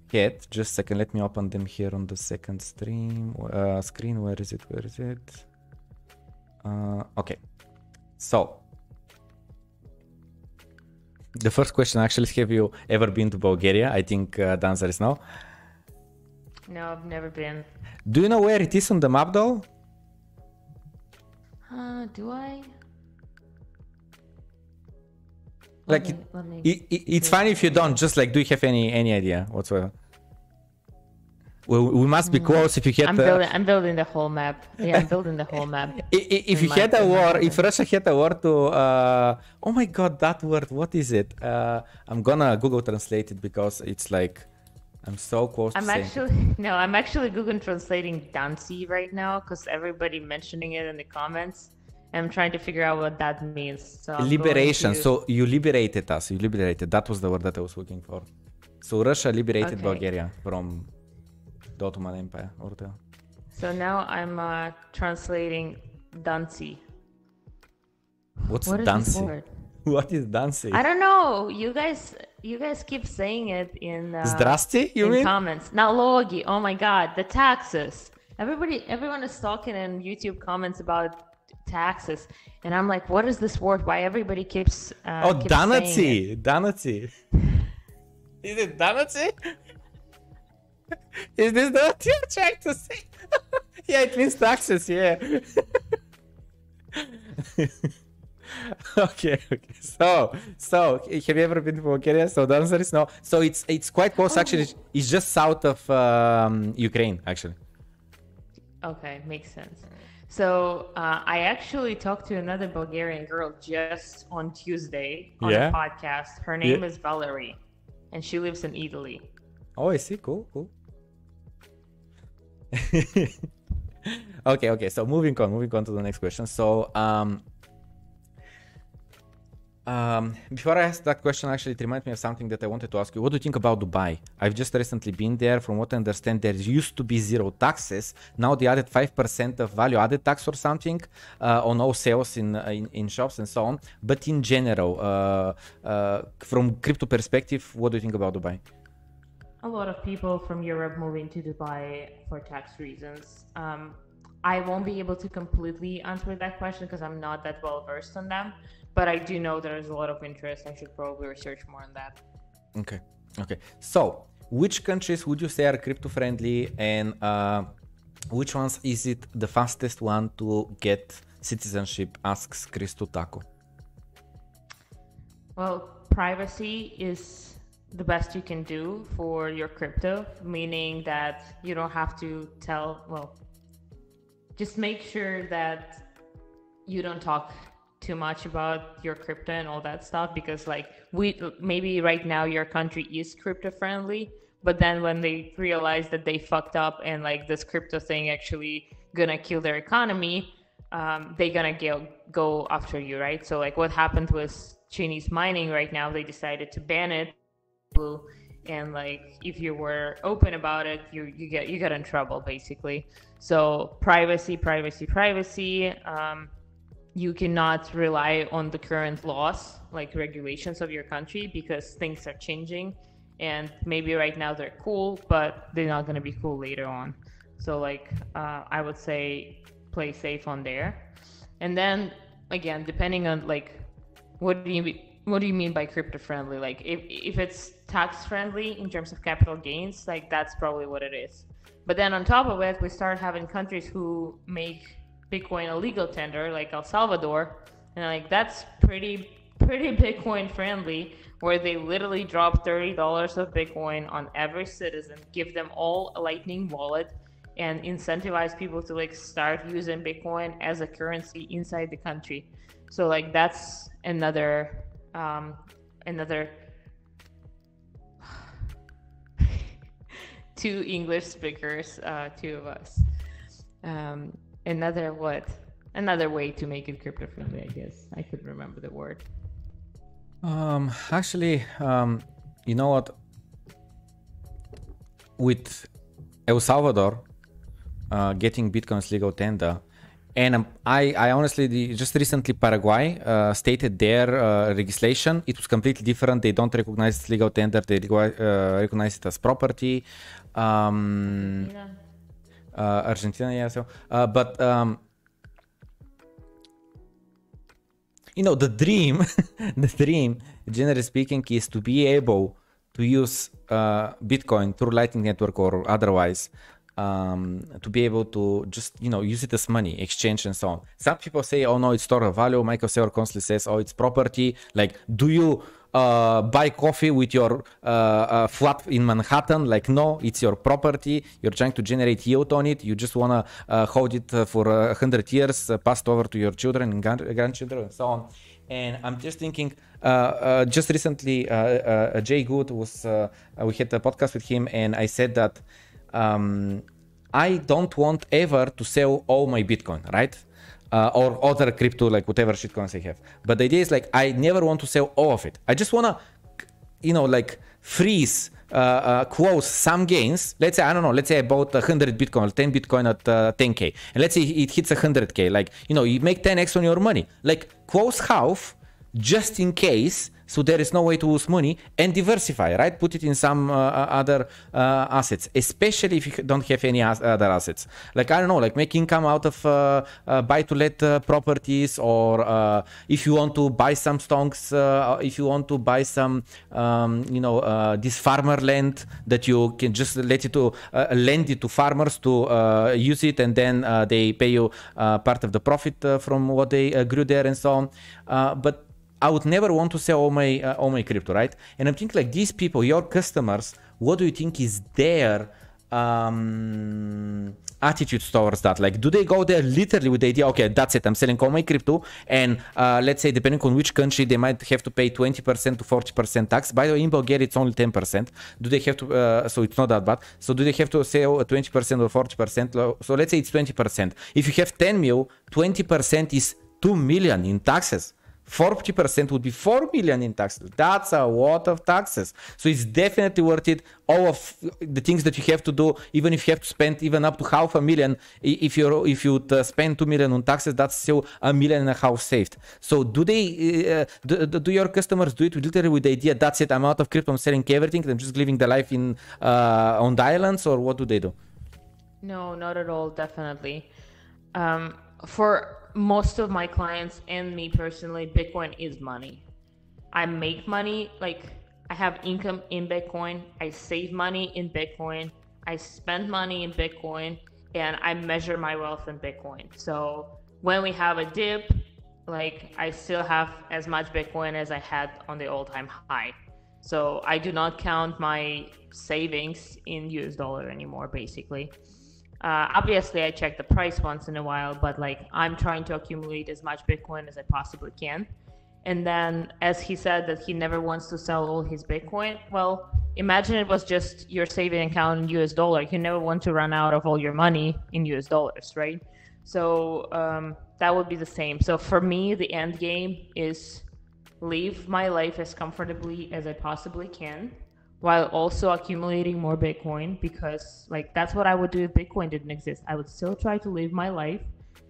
get. Just a second. Let me open them here on the second screen. Where is it? Okay. So the first question actually is, have you ever been to Bulgaria? I think the answer is no. No, I've never been. Do you know where it is on the map though? Do I? Like it's fine if you don't. Just like, do you have any idea whatsoever? Well, we must be close. If you had, I'm building the whole map. Yeah, I'm building the whole map. If you had a war, if Russia had a war to, oh my God, that word, what is it? I'm gonna Google translate it because it's like, I'm so close. I'm actually Google translating Dancy right now because everybody mentioning it in the comments. I'm trying to figure out what that means. So liberation. So you liberated us. You liberated. That was the word that I was looking for. So Russia liberated Bulgaria from the Ottoman Empire. So now I'm translating Dancy. What Dancy? What is Dancy? I don't know. You guys keep saying it in Zdrasty, you mean? Comments. Налоги. Oh my God, the taxes. Everyone is talking in YouTube comments about taxes, and I'm like, what is this word? Why everybody keeps Danacy. Danacy. Is it Danacy? Is this what you're trying to say? Yeah, it means taxes, yeah. Okay. So have you ever been to Bulgaria? So the answer is no. So it's quite close, actually. It's just south of Ukraine, actually. Okay, makes sense. So I actually talked to another Bulgarian girl just on Tuesday on a podcast. Her name is Valerie, and she lives in Italy. Oh, I see. Cool. Okay. So moving on to the next question. So before I ask that question, actually, it reminds me of something that I wanted to ask you. What do you think about Dubai? I've just recently been there. From what I understand, there used to be zero taxes. Now they added 5% of value added tax or something on all sales in shops and so on. But in general, from crypto perspective, what do you think about Dubai? A lot of people from Europe moving to Dubai for tax reasons. I won't be able to completely answer that question because I'm not that well versed on them. But I do know there's a lot of interest. I should probably research more on that. Okay. So, which countries would you say are crypto friendly, and which ones is it the fastest one to get citizenship? Asks Christo Taco. Well, privacy is the best you can do for your crypto, meaning that you don't have to just make sure that you don't talk too much about your crypto and all that stuff, because like maybe right now your country is crypto friendly, but then when they realize that they fucked up and like this crypto thing actually gonna kill their economy, they gonna go after you, right? So like what happened with Chinese mining right now, they decided to ban it, and like if you were open about it, you get in trouble basically. So privacy. You cannot rely on the current laws, like regulations of your country, because things are changing, and maybe right now they're cool, but they're not going to be cool later on. So like I would say play safe on there. And then again, depending on like what do you mean by crypto friendly? Like if it's tax friendly in terms of capital gains, like that's probably what it is. But then on top of it, we start having countries who make Bitcoin a legal tender, like El Salvador, and like that's pretty Bitcoin friendly, where they literally drop $30 of Bitcoin on every citizen, give them all a Lightning wallet, and incentivize people to like start using Bitcoin as a currency inside the country. So like that's another two English speakers, two of us. Another way to make it crypto friendly, I guess. I couldn't remember the word. Actually, you know what? With El Salvador getting Bitcoin's legal tender, and I honestly, just recently Paraguay stated their legislation. It was completely different. They don't recognize its legal tender. They recognize it as property. Argentina, yeah. So, but you know, the dream, generally speaking, is to be able to use Bitcoin through Lightning Network or otherwise, to be able to just, you know, use it as money, exchange and so on. Some people say, oh no, it's store of value. Michael Saylor constantly says, oh, it's property. Like, do you buy coffee with your flat in Manhattan? Like, no, it's your property. You're trying to generate yield on it. You just want to hold it for 100 years, pass it over to your children and grandchildren and so on. And I'm just thinking, just recently, Jay Good was, we had a podcast with him, and I said that I don't want ever to sell all my Bitcoin, right? Or other crypto, like whatever shitcoins I have. But the idea is like, I never want to sell all of it. I just want to, you know, like freeze, close some gains. Let's say, I don't know, let's say I bought 100 Bitcoin or 10 Bitcoin at 10K. And let's say it hits 100K. Like, you know, you make 10X on your money. Like close half just in case. So there is no way to lose money, and diversify, right? Put it in some other assets, especially if you don't have any other assets. Like, I don't know, like make income out of buy-to-let properties, or if you want to buy some stocks, if you want to buy some, you know, this farmer land that you can just let it to lend it to farmers to use it, and then they pay you part of the profit from what they grew there and so on. But I would never want to sell all my crypto, right? And I'm thinking like these people, your customers, what do you think is their attitudes towards that? Like, do they go there literally with the idea, okay, that's it, I'm selling all my crypto, and let's say depending on which country, they might have to pay 20% to 40% tax. By the way, in Bulgaria, it's only 10%. Do they have to, so it's not that bad. So do they have to sell 20% or 40%? So let's say it's 20%. If you have 10 mil, 20% is 2 million in taxes. 40% would be 4 million in taxes. That's a lot of taxes. So it's definitely worth it. All of the things that you have to do, even if you have to spend even up to $500,000, if you spend 2 million on taxes, that's still $1.5 million saved. So do they, do your customers do it literally with the idea, that's it, I'm out of crypto, I'm selling everything, I'm just living the life in on the islands, or what do they do? No, not at all, definitely. For most of my clients and me personally, Bitcoin is money. I make money, like I have income in Bitcoin, I save money in Bitcoin, I spend money in Bitcoin, and I measure my wealth in Bitcoin. So when we have a dip, like I still have as much Bitcoin as I had on the all-time high. So I do not count my savings in US dollar anymore, basically. Obviously, I check the price once in a while, but like I'm trying to accumulate as much Bitcoin as I possibly can. And then, as he said that he never wants to sell all his Bitcoin, well, imagine it was just your saving account in US dollar. You never want to run out of all your money in US dollars, right? So that would be the same. So for me, the end game is live my life as comfortably as I possibly can while also accumulating more Bitcoin, because like that's what I would do if Bitcoin didn't exist. I would still try to live my life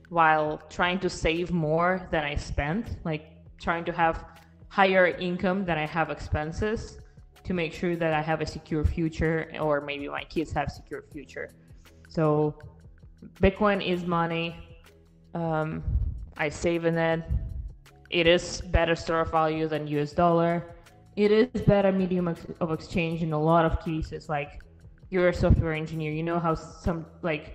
while trying to save more than I spent, like trying to have higher income than I have expenses to make sure that I have a secure future, or maybe my kids have secure future. So Bitcoin is money. I save in it. It is better store of value than US dollar. It is better medium of exchange in a lot of cases. Like, you're a software engineer, you know how some, like,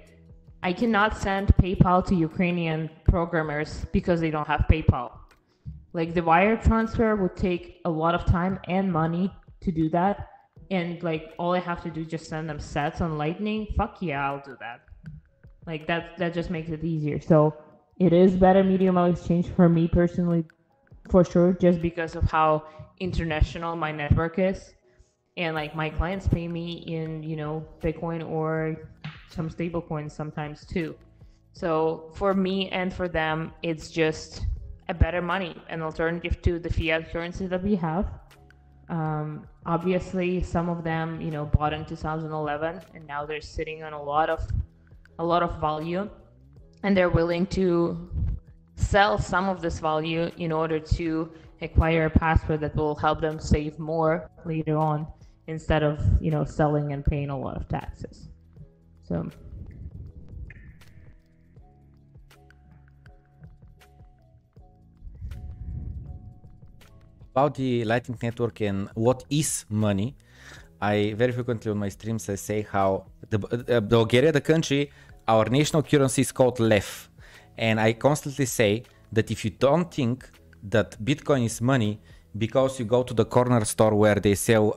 I cannot send PayPal to Ukrainian programmers because they don't have PayPal. Like, the wire transfer would take a lot of time and money to do that. And like, all I have to do is just send them sats on Lightning. Fuck yeah, I'll do that. Like, that just makes it easier. So it is better medium of exchange for me personally, for sure, just because of how international my network is. And like, my clients pay me in, you know, Bitcoin or some stable coins sometimes too. So for me and for them, it's just a better money, an alternative to the fiat currency that we have. Obviously some of them, you know, bought in 2011 and now they're sitting on a lot of value, and they're willing to sell some of this value in order to acquire a password that will help them save more later on, instead of, you know, selling and paying a lot of taxes. So about the Lightning Network and what is money, I very frequently on my streams I say how Bulgaria, the country, our national currency is called lev, and I constantly say that if you don't think that Bitcoin is money because you go to the corner store where they sell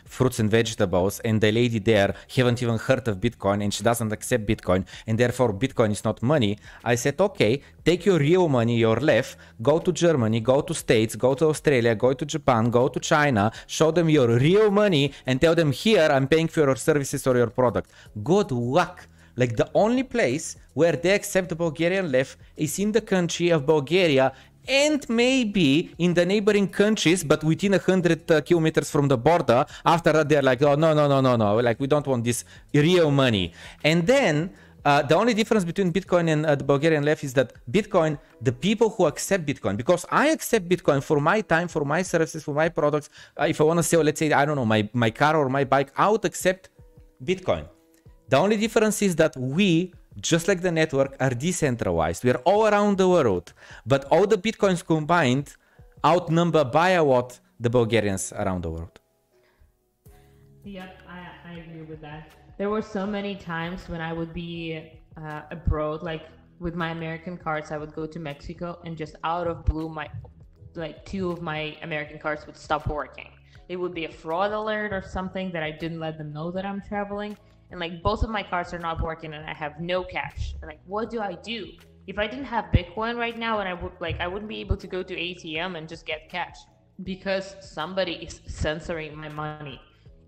fruits and vegetables, and the lady there haven't even heard of Bitcoin and she doesn't accept Bitcoin, and therefore Bitcoin is not money, I said, okay, take your real money, your lev, go to Germany, go to States, go to Australia, go to Japan, go to China, show them your real money and tell them, here, I'm paying for your services or your product. Good luck. Like, the only place where they accept the Bulgarian lev is in the country of Bulgaria, and maybe in the neighboring countries, but within 100 kilometers from the border. After that, they're like, oh, no, like, we don't want this real money. And then the only difference between Bitcoin and the Bulgarian lev is that Bitcoin, the people who accept Bitcoin, because I accept Bitcoin for my time, for my services, for my products. If I want to sell, let's say, I don't know, my car or my bike, I would accept Bitcoin. The only difference is that we, just like the network, are decentralized. We are all around the world, but all the Bitcoins combined outnumber by a lot the Bulgarians around the world. Yeah, I agree with that. There were so many times when I would be abroad, like with my American cards, I would go to Mexico, and just out of blue, two of my American cards would stop working. It would be a fraud alert or something that I didn't let them know that I'm traveling. And like, both of my cards are not working and I have no cash. And like, what do I do? If I didn't have Bitcoin right now, and I wouldn't be able to go to ATM and just get cash because somebody is censoring my money.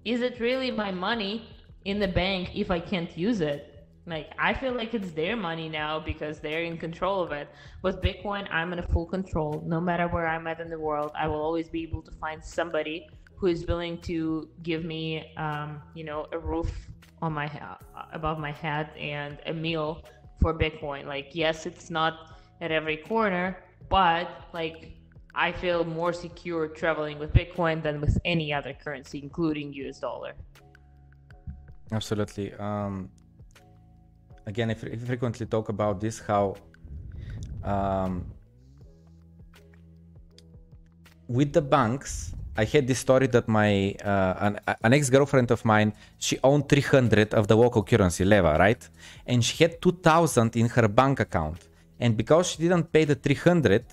Is it really my money in the bank if I can't use it? Like, I feel like it's their money now because they're in control of it. With Bitcoin, I'm in full control. No matter where I'm at in the world, I will always be able to find somebody who is willing to give me, you know, a roof on my above my head and a meal for Bitcoin. Like, yes, it's not at every corner, but like, I feel more secure traveling with Bitcoin than with any other currency, including US dollar. Absolutely. Again, I frequently talk about this, how with the banks, I had this story that my an ex-girlfriend of mine, she owned 300 of the local currency, leva, right? And she had 2,000 in her bank account. And because she didn't pay the 300,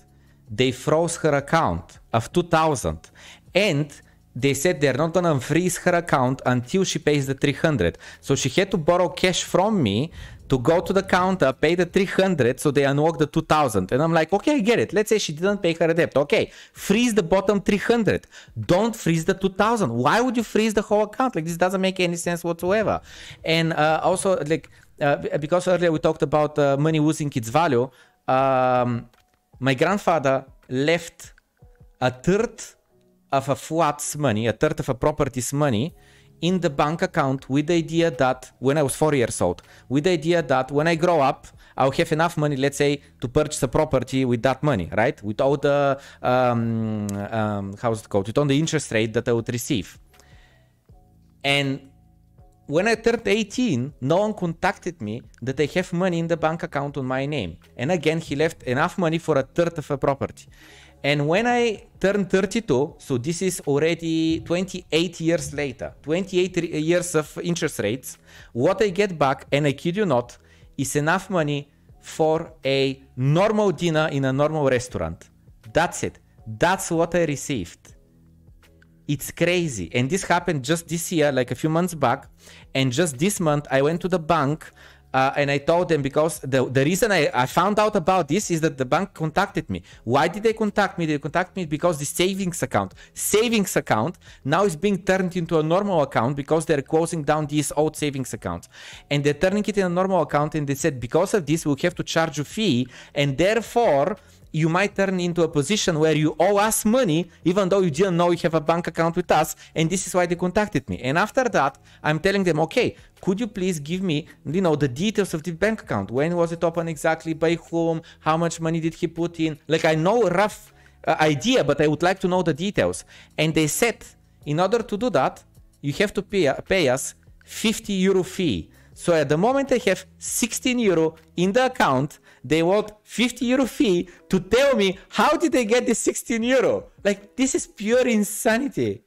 they froze her account of 2,000. And they said they're not gonna freeze her account until she pays the 300. So she had to borrow cash from me to go to the counter, pay the 300, so they unlock the 2,000. And I'm like, okay, I get it. Let's say she didn't pay her debt. Okay, freeze the bottom 300. Don't freeze the 2,000. Why would you freeze the whole account? Like, this doesn't make any sense whatsoever. And also, like, because earlier we talked about money losing its value, my grandfather left a third of a flat's money, a third of a property's money in the bank account with the idea that when I was 4 years old, with the idea that when I grow up, I'll have enough money, let's say, to purchase a property with that money, right? With all the, how's it called? With all the interest rate that I would receive. And when I turned 18, no one contacted me that I have money in the bank account on my name. And again, he left enough money for a third of a property. And when I turned 32, so this is already 28 years later, 28 years of interest rates, what I get back, and I kid you not, is enough money for a normal dinner in a normal restaurant. That's it. That's what I received. It's crazy. And this happened just this year, like a few months back. And just this month, I went to the bank and I told them, because the reason I found out about this is that the bank contacted me. Why did they contact me? They contact me because the savings account now is being turned into a normal account because they're closing down these old savings accounts. And they're turning it in a normal account, and they said, because of this, we'll have to charge a fee, and therefore you might turn into a position where you owe us money, even though you didn't know you have a bank account with us. And this is why they contacted me. And after that, I'm telling them, okay, could you please give me, the details of the bank account? When was it open exactly? By whom? How much money did he put in? Like, I know a rough idea, but I would like to know the details. And they said, in order to do that, you have to pay us 50 euro fee. So at the moment I have 16 euro in the account, they want 50 euro fee to tell me how did they get the 16 euro? Like, this is pure insanity.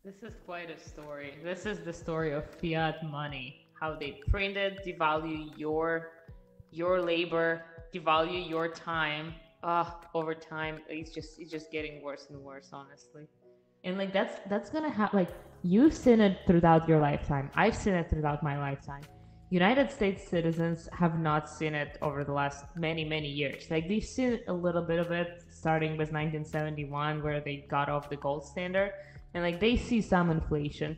This is quite a story. This is the story of fiat money. How they printed, devalue your labor, devalue your time. Over time, it's just getting worse and worse, honestly. And like that's gonna happen. Like, you've seen it throughout your lifetime. I've seen it throughout my lifetime. United States citizens have not seen it over the last many years. Like, they've seen a little bit of it starting with 1971, where they got off the gold standard, and like they see some inflation.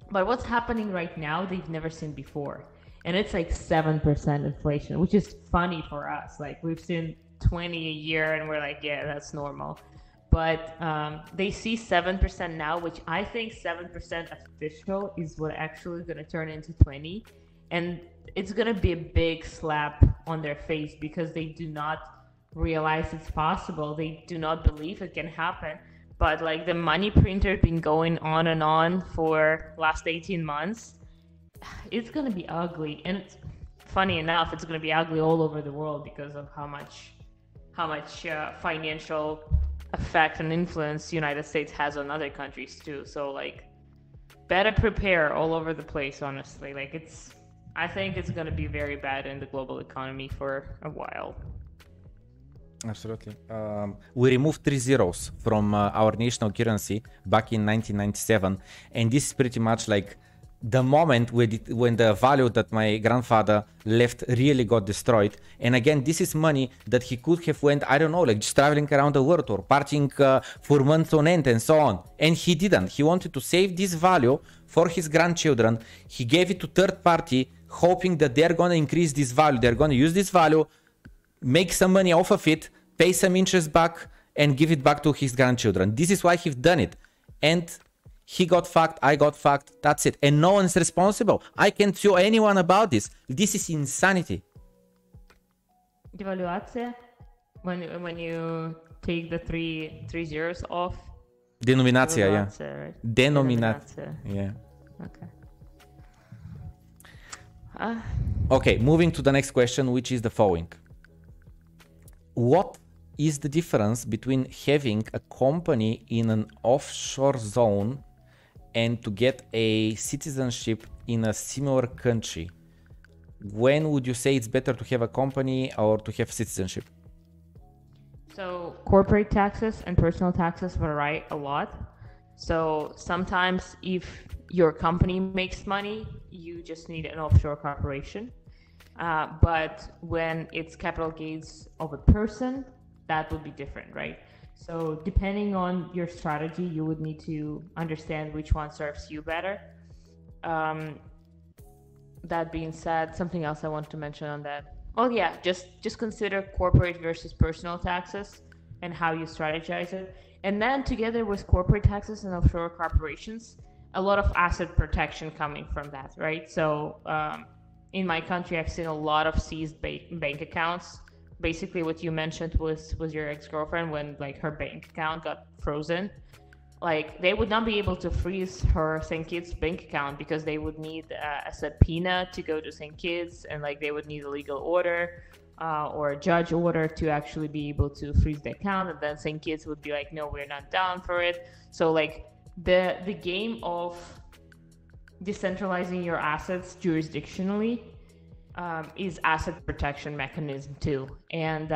But what's happening right now, they've never seen before. And it's like 7% inflation, which is funny for us. Like, we've seen 20 a year and we're like, yeah, that's normal. But they see 7% now, which I think 7% official is what actually going to turn into 20. And it's going to be a big slap on their face because they do not realize it's possible. They do not believe it can happen. But like, the money printer been going on and on for last 18 months. It's going to be ugly. And it's funny enough, it's going to be ugly all over the world because of how much financial effect and influence United States has on other countries too. So like, better prepare all over the place, honestly. Like, I think it's going to be very bad in the global economy for a while. Absolutely. We removed 3 zeros from our national currency back in 1997, and this is pretty much like the moment when the value that my grandfather left really got destroyed. And again, this is money that he could have went, I don't know, like just traveling around the world or partying for months on end and so on. And he didn't. He wanted to save this value for his grandchildren. He gave it to third party, hoping that they're going to increase this value. They're going to use this value, make some money off of it, pay some interest back, and give it back to his grandchildren. This is why he's done it. And he got fucked, I got fucked, that's it. And no one's responsible. I can't sue anyone about this. This is insanity. Devaluacja, when you take the three zeros off. Denominacja, yeah. Right? Denominacja, yeah. Okay. Okay, moving to the next question, which is the following. What is the difference between having a company in an offshore zone and to get a citizenship in a similar country? When would you say it's better to have a company or to have citizenship? So corporate taxes and personal taxes vary a lot. So sometimes if your company makes money, you just need an offshore corporation. But when it's capital gains of a person, that would be different, right? So depending on your strategy, you would need to understand which one serves you better. That being said, something else I want to mention on that. Oh yeah, just consider corporate versus personal taxes. and how you strategize it. And then together with corporate taxes and offshore corporations, a lot of asset protection coming from that, right? So in my country, I've seen a lot of seized bank accounts. Basically what you mentioned was your ex-girlfriend, when like her bank account got frozen. Like they would not be able to freeze her St. Kitts bank account because they would need a subpoena to go to St. Kitts, and like they would need a legal order or a judge order to actually be able to freeze the account. And then St. Kitts would be like, no, we're not down for it. So like the game of decentralizing your assets jurisdictionally is asset protection mechanism too. And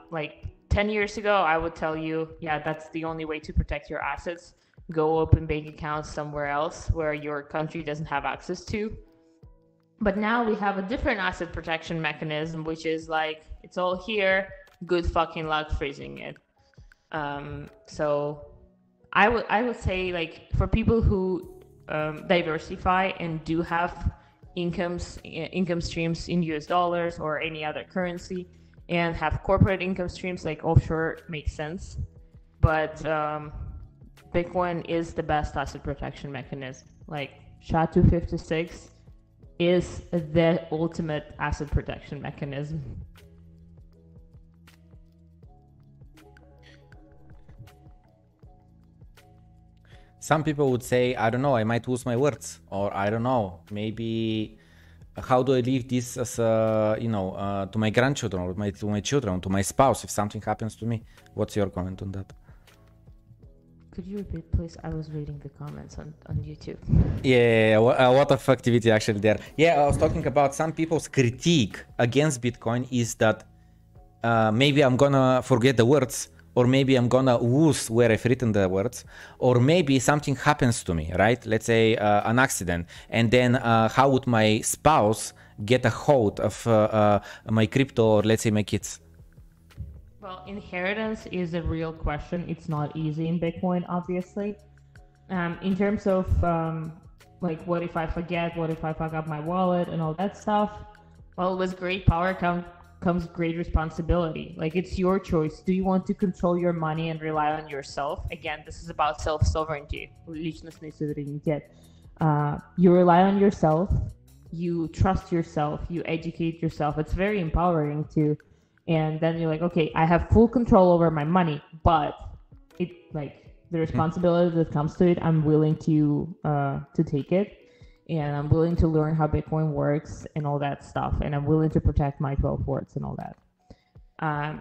like 10 years ago, I would tell you, yeah, that's the only way to protect your assets. Go open bank accounts somewhere else where your country doesn't have access to. But now we have a different asset protection mechanism, which is like, it's all here, good fucking luck freezing it. So I would say, like, for people who diversify and do have income streams in US dollars or any other currency, and have corporate income streams, like offshore makes sense. But Bitcoin is the best asset protection mechanism. Like SHA-256 is the ultimate asset protection mechanism. Some people would say, I don't know, I might lose my words, or I don't know, maybe how do I leave this as to my grandchildren, or to my children, to my spouse, if something happens to me? What's your comment on that? Could you repeat, please? I was reading the comments on YouTube. Yeah, a lot of activity actually there. Yeah, I was talking about some people's critique against Bitcoin is that maybe I'm gonna forget the words, or maybe I'm gonna lose where I've written the words, or maybe something happens to me, right? Let's say an accident, and then how would my spouse get a hold of my crypto, or let's say my kids? Well, inheritance is a real question. It's not easy in Bitcoin, obviously. In terms of like, what if I forget? What if I fuck up my wallet and all that stuff? Well, with great power comes great responsibility. Like, it's your choice. Do you want to control your money and rely on yourself? Again, this is about self-sovereignty, личностный суверенитет. You rely on yourself, you trust yourself, you educate yourself. It's very empowering to, and then you're like, okay, I have full control over my money, but it, like, the responsibility that comes to it, I'm willing to take it. And I'm willing to learn how Bitcoin works and all that stuff. And I'm willing to protect my 12 words and all that.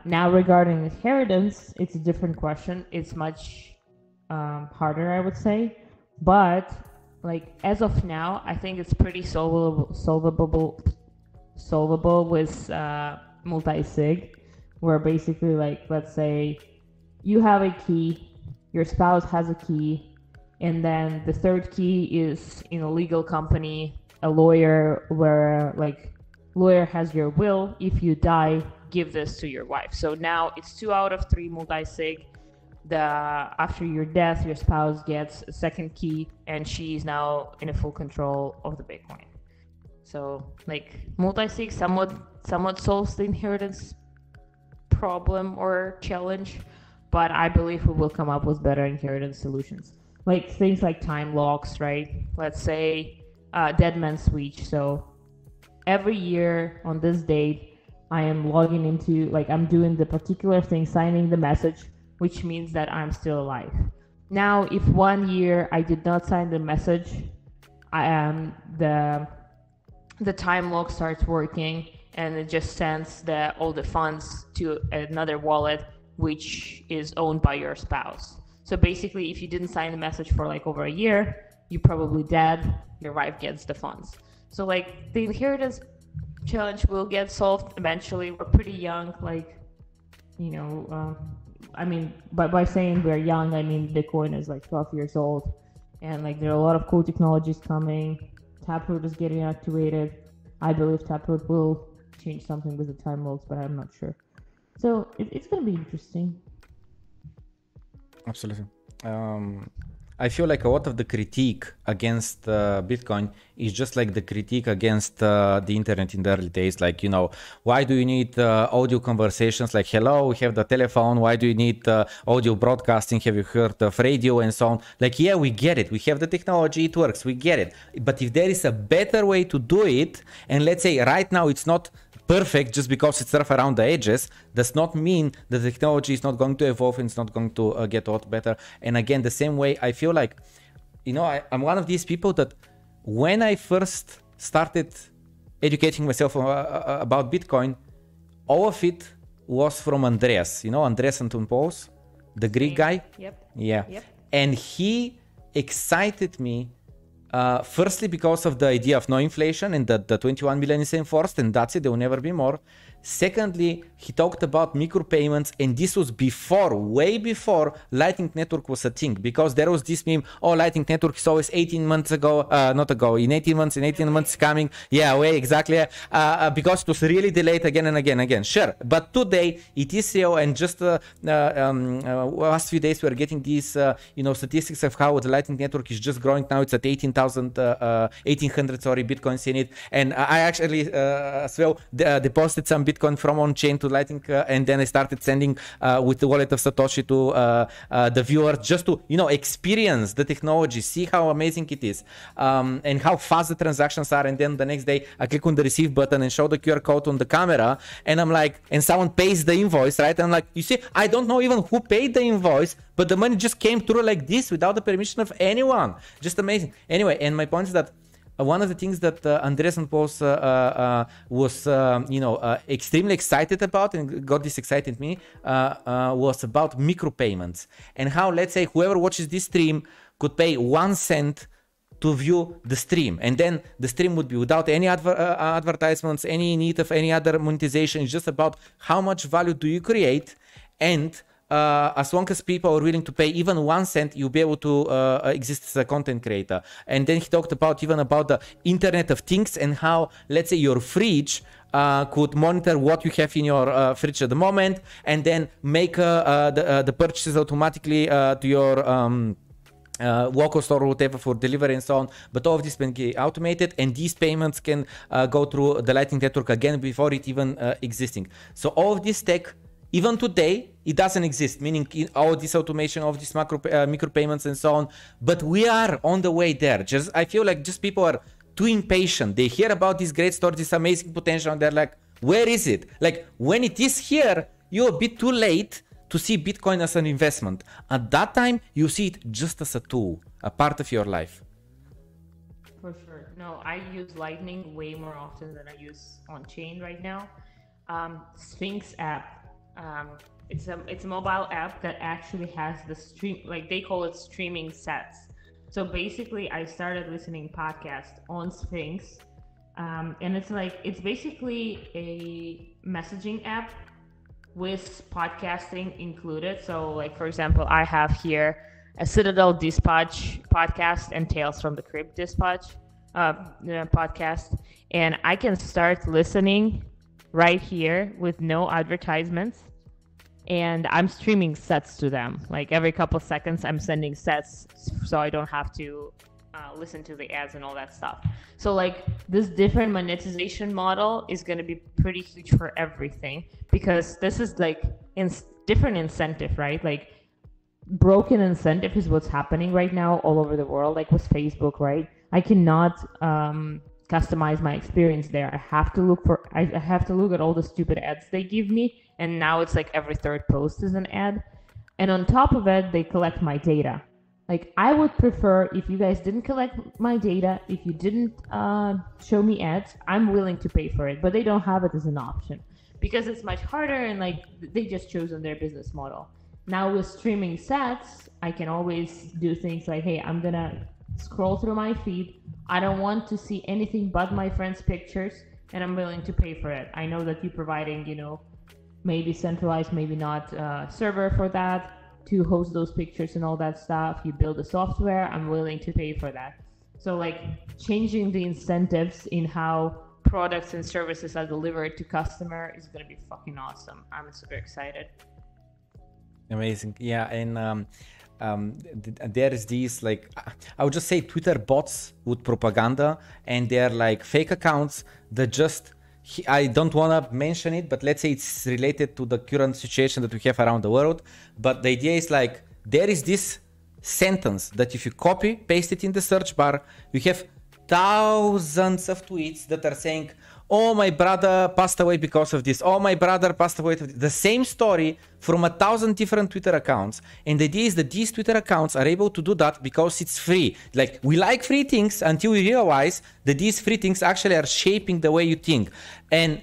Now, regarding inheritance, it's a different question. It's much harder, I would say. But like, as of now, I think it's pretty solvable with multi-sig, where basically, like, let's say you have a key, your spouse has a key, and then the third key is in a legal company, a lawyer, where like lawyer has your will. If you die, give this to your wife. So now it's 2 out of 3 multi-sig. After your death, your spouse gets a second key, and she's now in a full control of the Bitcoin. So like, multi-sig somewhat solves the inheritance problem or challenge, but I believe we will come up with better inheritance solutions. Like things like time locks, right? Let's say dead man switch. So every year on this date, I am logging into, like, I'm doing the particular thing, signing the message, which means that I'm still alive. Now, if 1 year I did not sign the message, the time lock starts working, and it just sends all the funds to another wallet, which is owned by your spouse. So basically, if you didn't sign the message for like over a year, you're probably dead, your wife gets the funds. So like, the inheritance challenge will get solved eventually. We're pretty young, like, I mean, by saying we're young, I mean Bitcoin is like 12 years old, and like there are a lot of cool technologies coming. Taproot is getting activated. I believe Taproot will change something with the time locks, but I'm not sure. So it's going to be interesting. Absolutely. I feel like a lot of the critique against Bitcoin is just like the critique against the internet in the early days. Like, you know, why do you need audio conversations? Like, hello, we have the telephone. Why do you need audio broadcasting? Have you heard of radio and so on? Like, yeah, we get it. We have the technology. It works. We get it. But if there is a better way to do it, and let's say right now it's not perfect just because it's rough around the edges, does not mean that the technology is not going to evolve and it's not going to get a lot better. And again, the same way, I feel like, you know, I'm one of these people that when I first started educating myself about Bitcoin, all of it was from Andreas, you know, Andreas Antonopoulos, the Greek guy. Yep. Yeah. Yep. And he excited me firstly because of the idea of no inflation and that the 21 million is enforced and that's it, there will never be more. Secondly, he talked about micropayments, and this was before, way before Lightning Network was a thing, because there was this meme, oh, Lightning Network is always 18 months ago, not ago, in 18 months coming. Yeah, way, exactly. Because it was really delayed again and again. Sure, but today it is real, and just last few days we are getting these, statistics of how the Lightning Network is just growing. Now it's at 1800 Bitcoins in it. And I actually as well deposited some Bitcoin from on-chain to Lightning, and then I started sending with the wallet of Satoshi to the viewers, just to, you know, experience the technology, see how amazing it is, and how fast the transactions are. And then the next day I click on the receive button and show the QR code on the camera, and I'm like, and someone pays the invoice, right? And I'm like, you see, I don't know even who paid the invoice, but the money just came through like this without the permission of anyone. Just amazing. Anyway, and my point is that one of the things that Andreas Antonopoulos was, extremely excited about, and got this excited me, was about micropayments, and how, let's say, whoever watches this stream could pay 1 cent to view the stream, and then the stream would be without any advertisements, any need of any other monetization. It's just about how much value do you create, and as long as people are willing to pay even 1 cent, you'll be able to exist as a content creator. And then he talked about even about the Internet of Things, and how, let's say, your fridge could monitor what you have in your fridge at the moment, and then make the purchases automatically to your local store or whatever for delivery and so on. But all of this can be automated, and these payments can go through the Lightning Network again before it even existing. So all of this tech, even today, it doesn't exist, meaning all this automation, all of these micropayments and so on. But we are on the way there. I feel like just people are too impatient. They hear about this great story, this amazing potential, and they're like, where is it? Like, when it is here, you're a bit too late to see Bitcoin as an investment. At that time, you see it just as a tool, a part of your life. For sure. No, I use Lightning way more often than I use on-chain right now. Sphinx app. It's a mobile app that actually has the stream, like they call it streaming sets. So basically I started listening podcast on Sphinx, and it's basically a messaging app with podcasting included. So, like, for example, I have here a Citadel Dispatch podcast and Tales from the Crypt Dispatch podcast, and I can start listening right here with no advertisements, and I'm streaming sets to them. Like, every couple seconds I'm sending sets, so I don't have to listen to the ads and all that stuff. So, like, this different monetization model is going to be pretty huge for everything, because this is like different incentive, right? Like, broken incentive is what's happening right now all over the world, like with Facebook, right? I cannot customize my experience there. I have to look at all the stupid ads they give me, and now it's like every third post is an ad. And on top of it, they collect my data. Like, I would prefer if you guys didn't collect my data, if you didn't show me ads, I'm willing to pay for it, but they don't have it as an option because it's much harder, and like they just chosen their business model. Now with streaming sets, I can always do things like, hey, I'm gonna scroll through my feed. I don't want to see anything but my friends' pictures, and I'm willing to pay for it. I know that you're providing, maybe centralized, maybe not server for that to host those pictures and all that stuff. You build the software, I'm willing to pay for that. So, like, changing the incentives in how products and services are delivered to customer is going to be fucking awesome. I'm super excited. Amazing. Yeah. And there is these like, I would just say Twitter bots with propaganda, and they're like fake accounts that just, I don't want to mention it, but let's say it's related to the current situation that we have around the world. But the idea is like, there is this sentence that if you copy, paste it in the search bar, you have thousands of tweets that are saying, oh, my brother passed away because of this. Oh, my brother passed away. The same story from 1,000 different Twitter accounts. And the idea is that these Twitter accounts are able to do that because it's free. Like, we like free things until we realize that these free things actually are shaping the way you think. And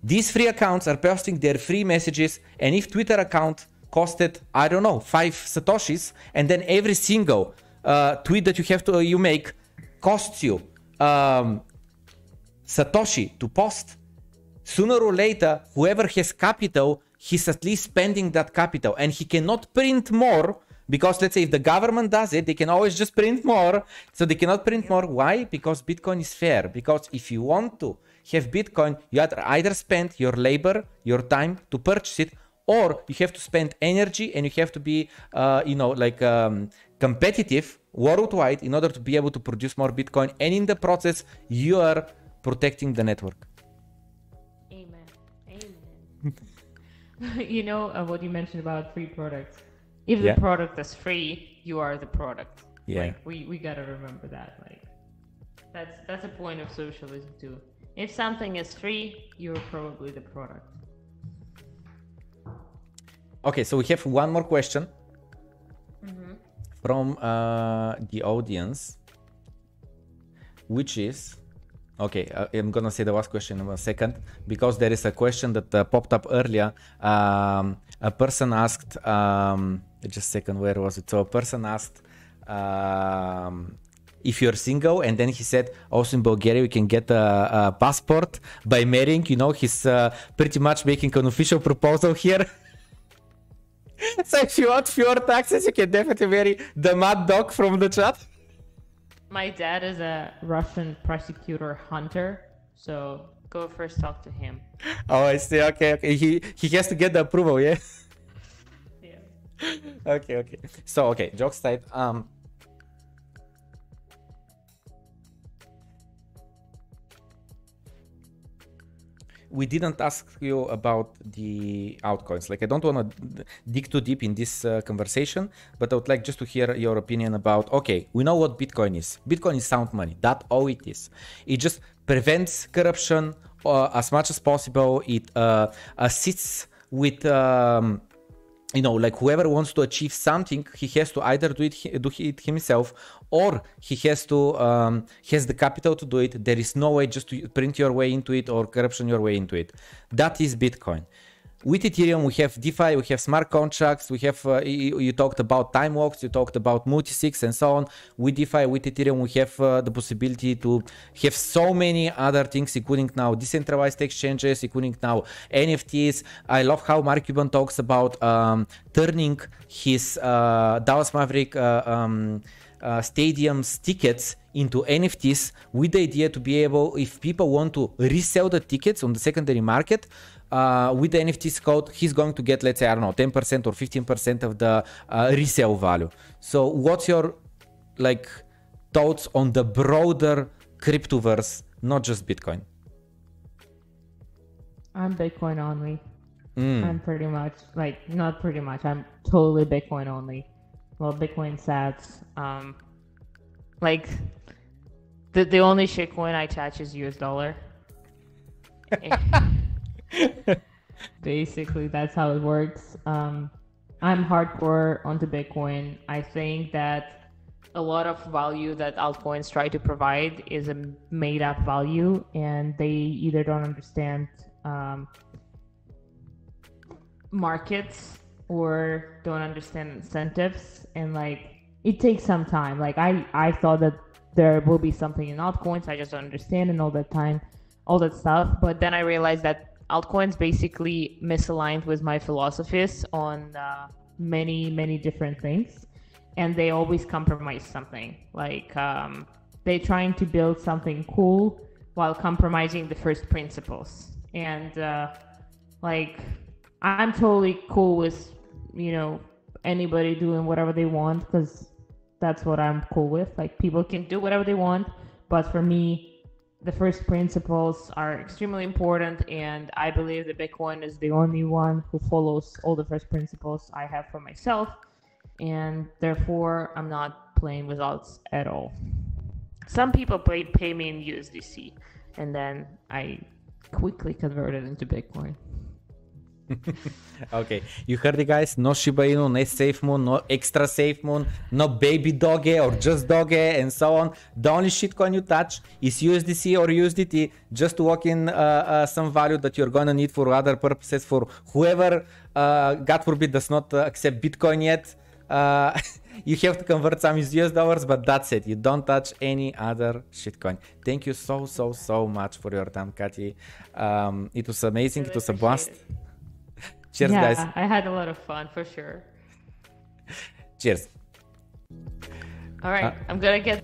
these free accounts are posting their free messages. And if Twitter account costed, I don't know, 5 Satoshis, and then every single tweet that you make costs you Satoshi to post, sooner or later, whoever has capital, he's at least spending that capital, and he cannot print more because, let's say, if the government does it, they can always just print more. So they cannot print more. Why? Because Bitcoin is fair. Because if you want to have Bitcoin, you either spend your labor, your time to purchase it, or you have to spend energy and you have to be, competitive worldwide in order to be able to produce more Bitcoin. And in the process, you are protecting the network. Amen. You know what you mentioned about free products. If the product is free, you are the product. Yeah. Like, we gotta remember that. Like, that's a point of socialism too. If something is free, you're probably the product. Okay, so we have one more question from the audience, which is, okay, I'm gonna say the last question in a second, because there is a question that popped up earlier. A person asked, just a second, where was it? So a person asked if you're single, and then he said, also in Bulgaria, we can get a passport by marrying. You know, he's pretty much making an official proposal here. So if you want fewer taxes, you can definitely marry the mad dog from the chat. My dad is a Russian prosecutor hunter, so go first talk to him. Oh, I see. Okay. He has to get the approval, yeah? Yeah. Okay. So, okay, jokes aside, we didn't ask you about the altcoins. Like, I don't want to dig too deep in this conversation, but I would like just to hear your opinion about, okay, we know what Bitcoin is. Bitcoin is sound money. That's all it is. It just prevents corruption as much as possible. It assists with, like, whoever wants to achieve something, he has to either do it himself, or he has to has the capital to do it. There is no way just to print your way into it or corruption your way into it. That is Bitcoin. With Ethereum, we have DeFi, we have smart contracts, we have, you talked about time locks, you talked about multi-sigs and so on. With DeFi, with Ethereum, we have the possibility to have so many other things, including now decentralized exchanges, including now NFTs. I love how Mark Cuban talks about turning his Dallas Maverick stadium's tickets into NFTs, with the idea to be able, if people want to resell the tickets on the secondary market, with the NFTs code, he's going to get, let's say, I don't know, 10% or 15% of the resale value. So what's your thoughts on the broader cryptoverse, not just Bitcoin? I'm Bitcoin only. I'm pretty much, not pretty much, I'm totally Bitcoin only. Well, Bitcoin sats. The only shitcoin I touch is US dollar. Basically, that's how it works. I'm hardcore onto Bitcoin. I think that a lot of value that altcoins try to provide is a made-up value, and they either don't understand markets or don't understand incentives, and it takes some time. I thought that there will be something in altcoins I just don't understand, and all that stuff, but then I realized that altcoins basically misaligned with my philosophies on many different things, and they always compromise something. They're trying to build something cool while compromising the first principles, and I'm totally cool with anybody doing whatever they want, because that's what I'm cool with. Like, people can do whatever they want, but for me, the first principles are extremely important, and I believe that Bitcoin is the only one who follows all the first principles I have for myself, and therefore I'm not playing with alts at all. Some people pay me in USDC, and then I quickly convert it into Bitcoin. Okay, you heard it, guys. No Shiba Inu, no Safe Moon, no extra Safe Moon, no baby Doge or just Doge and so on. The only shitcoin you touch is USDC or USDT, just to lock in some value that you're gonna need for other purposes. For whoever, God forbid, does not accept Bitcoin yet, you have to convert some is US dollars, but that's it. You don't touch any other shitcoin. Thank you so much for your time, Kati. It was amazing. Really, it was a blast. Cheers, yeah, guys. I had a lot of fun for sure. Cheers. All right, I'm gonna get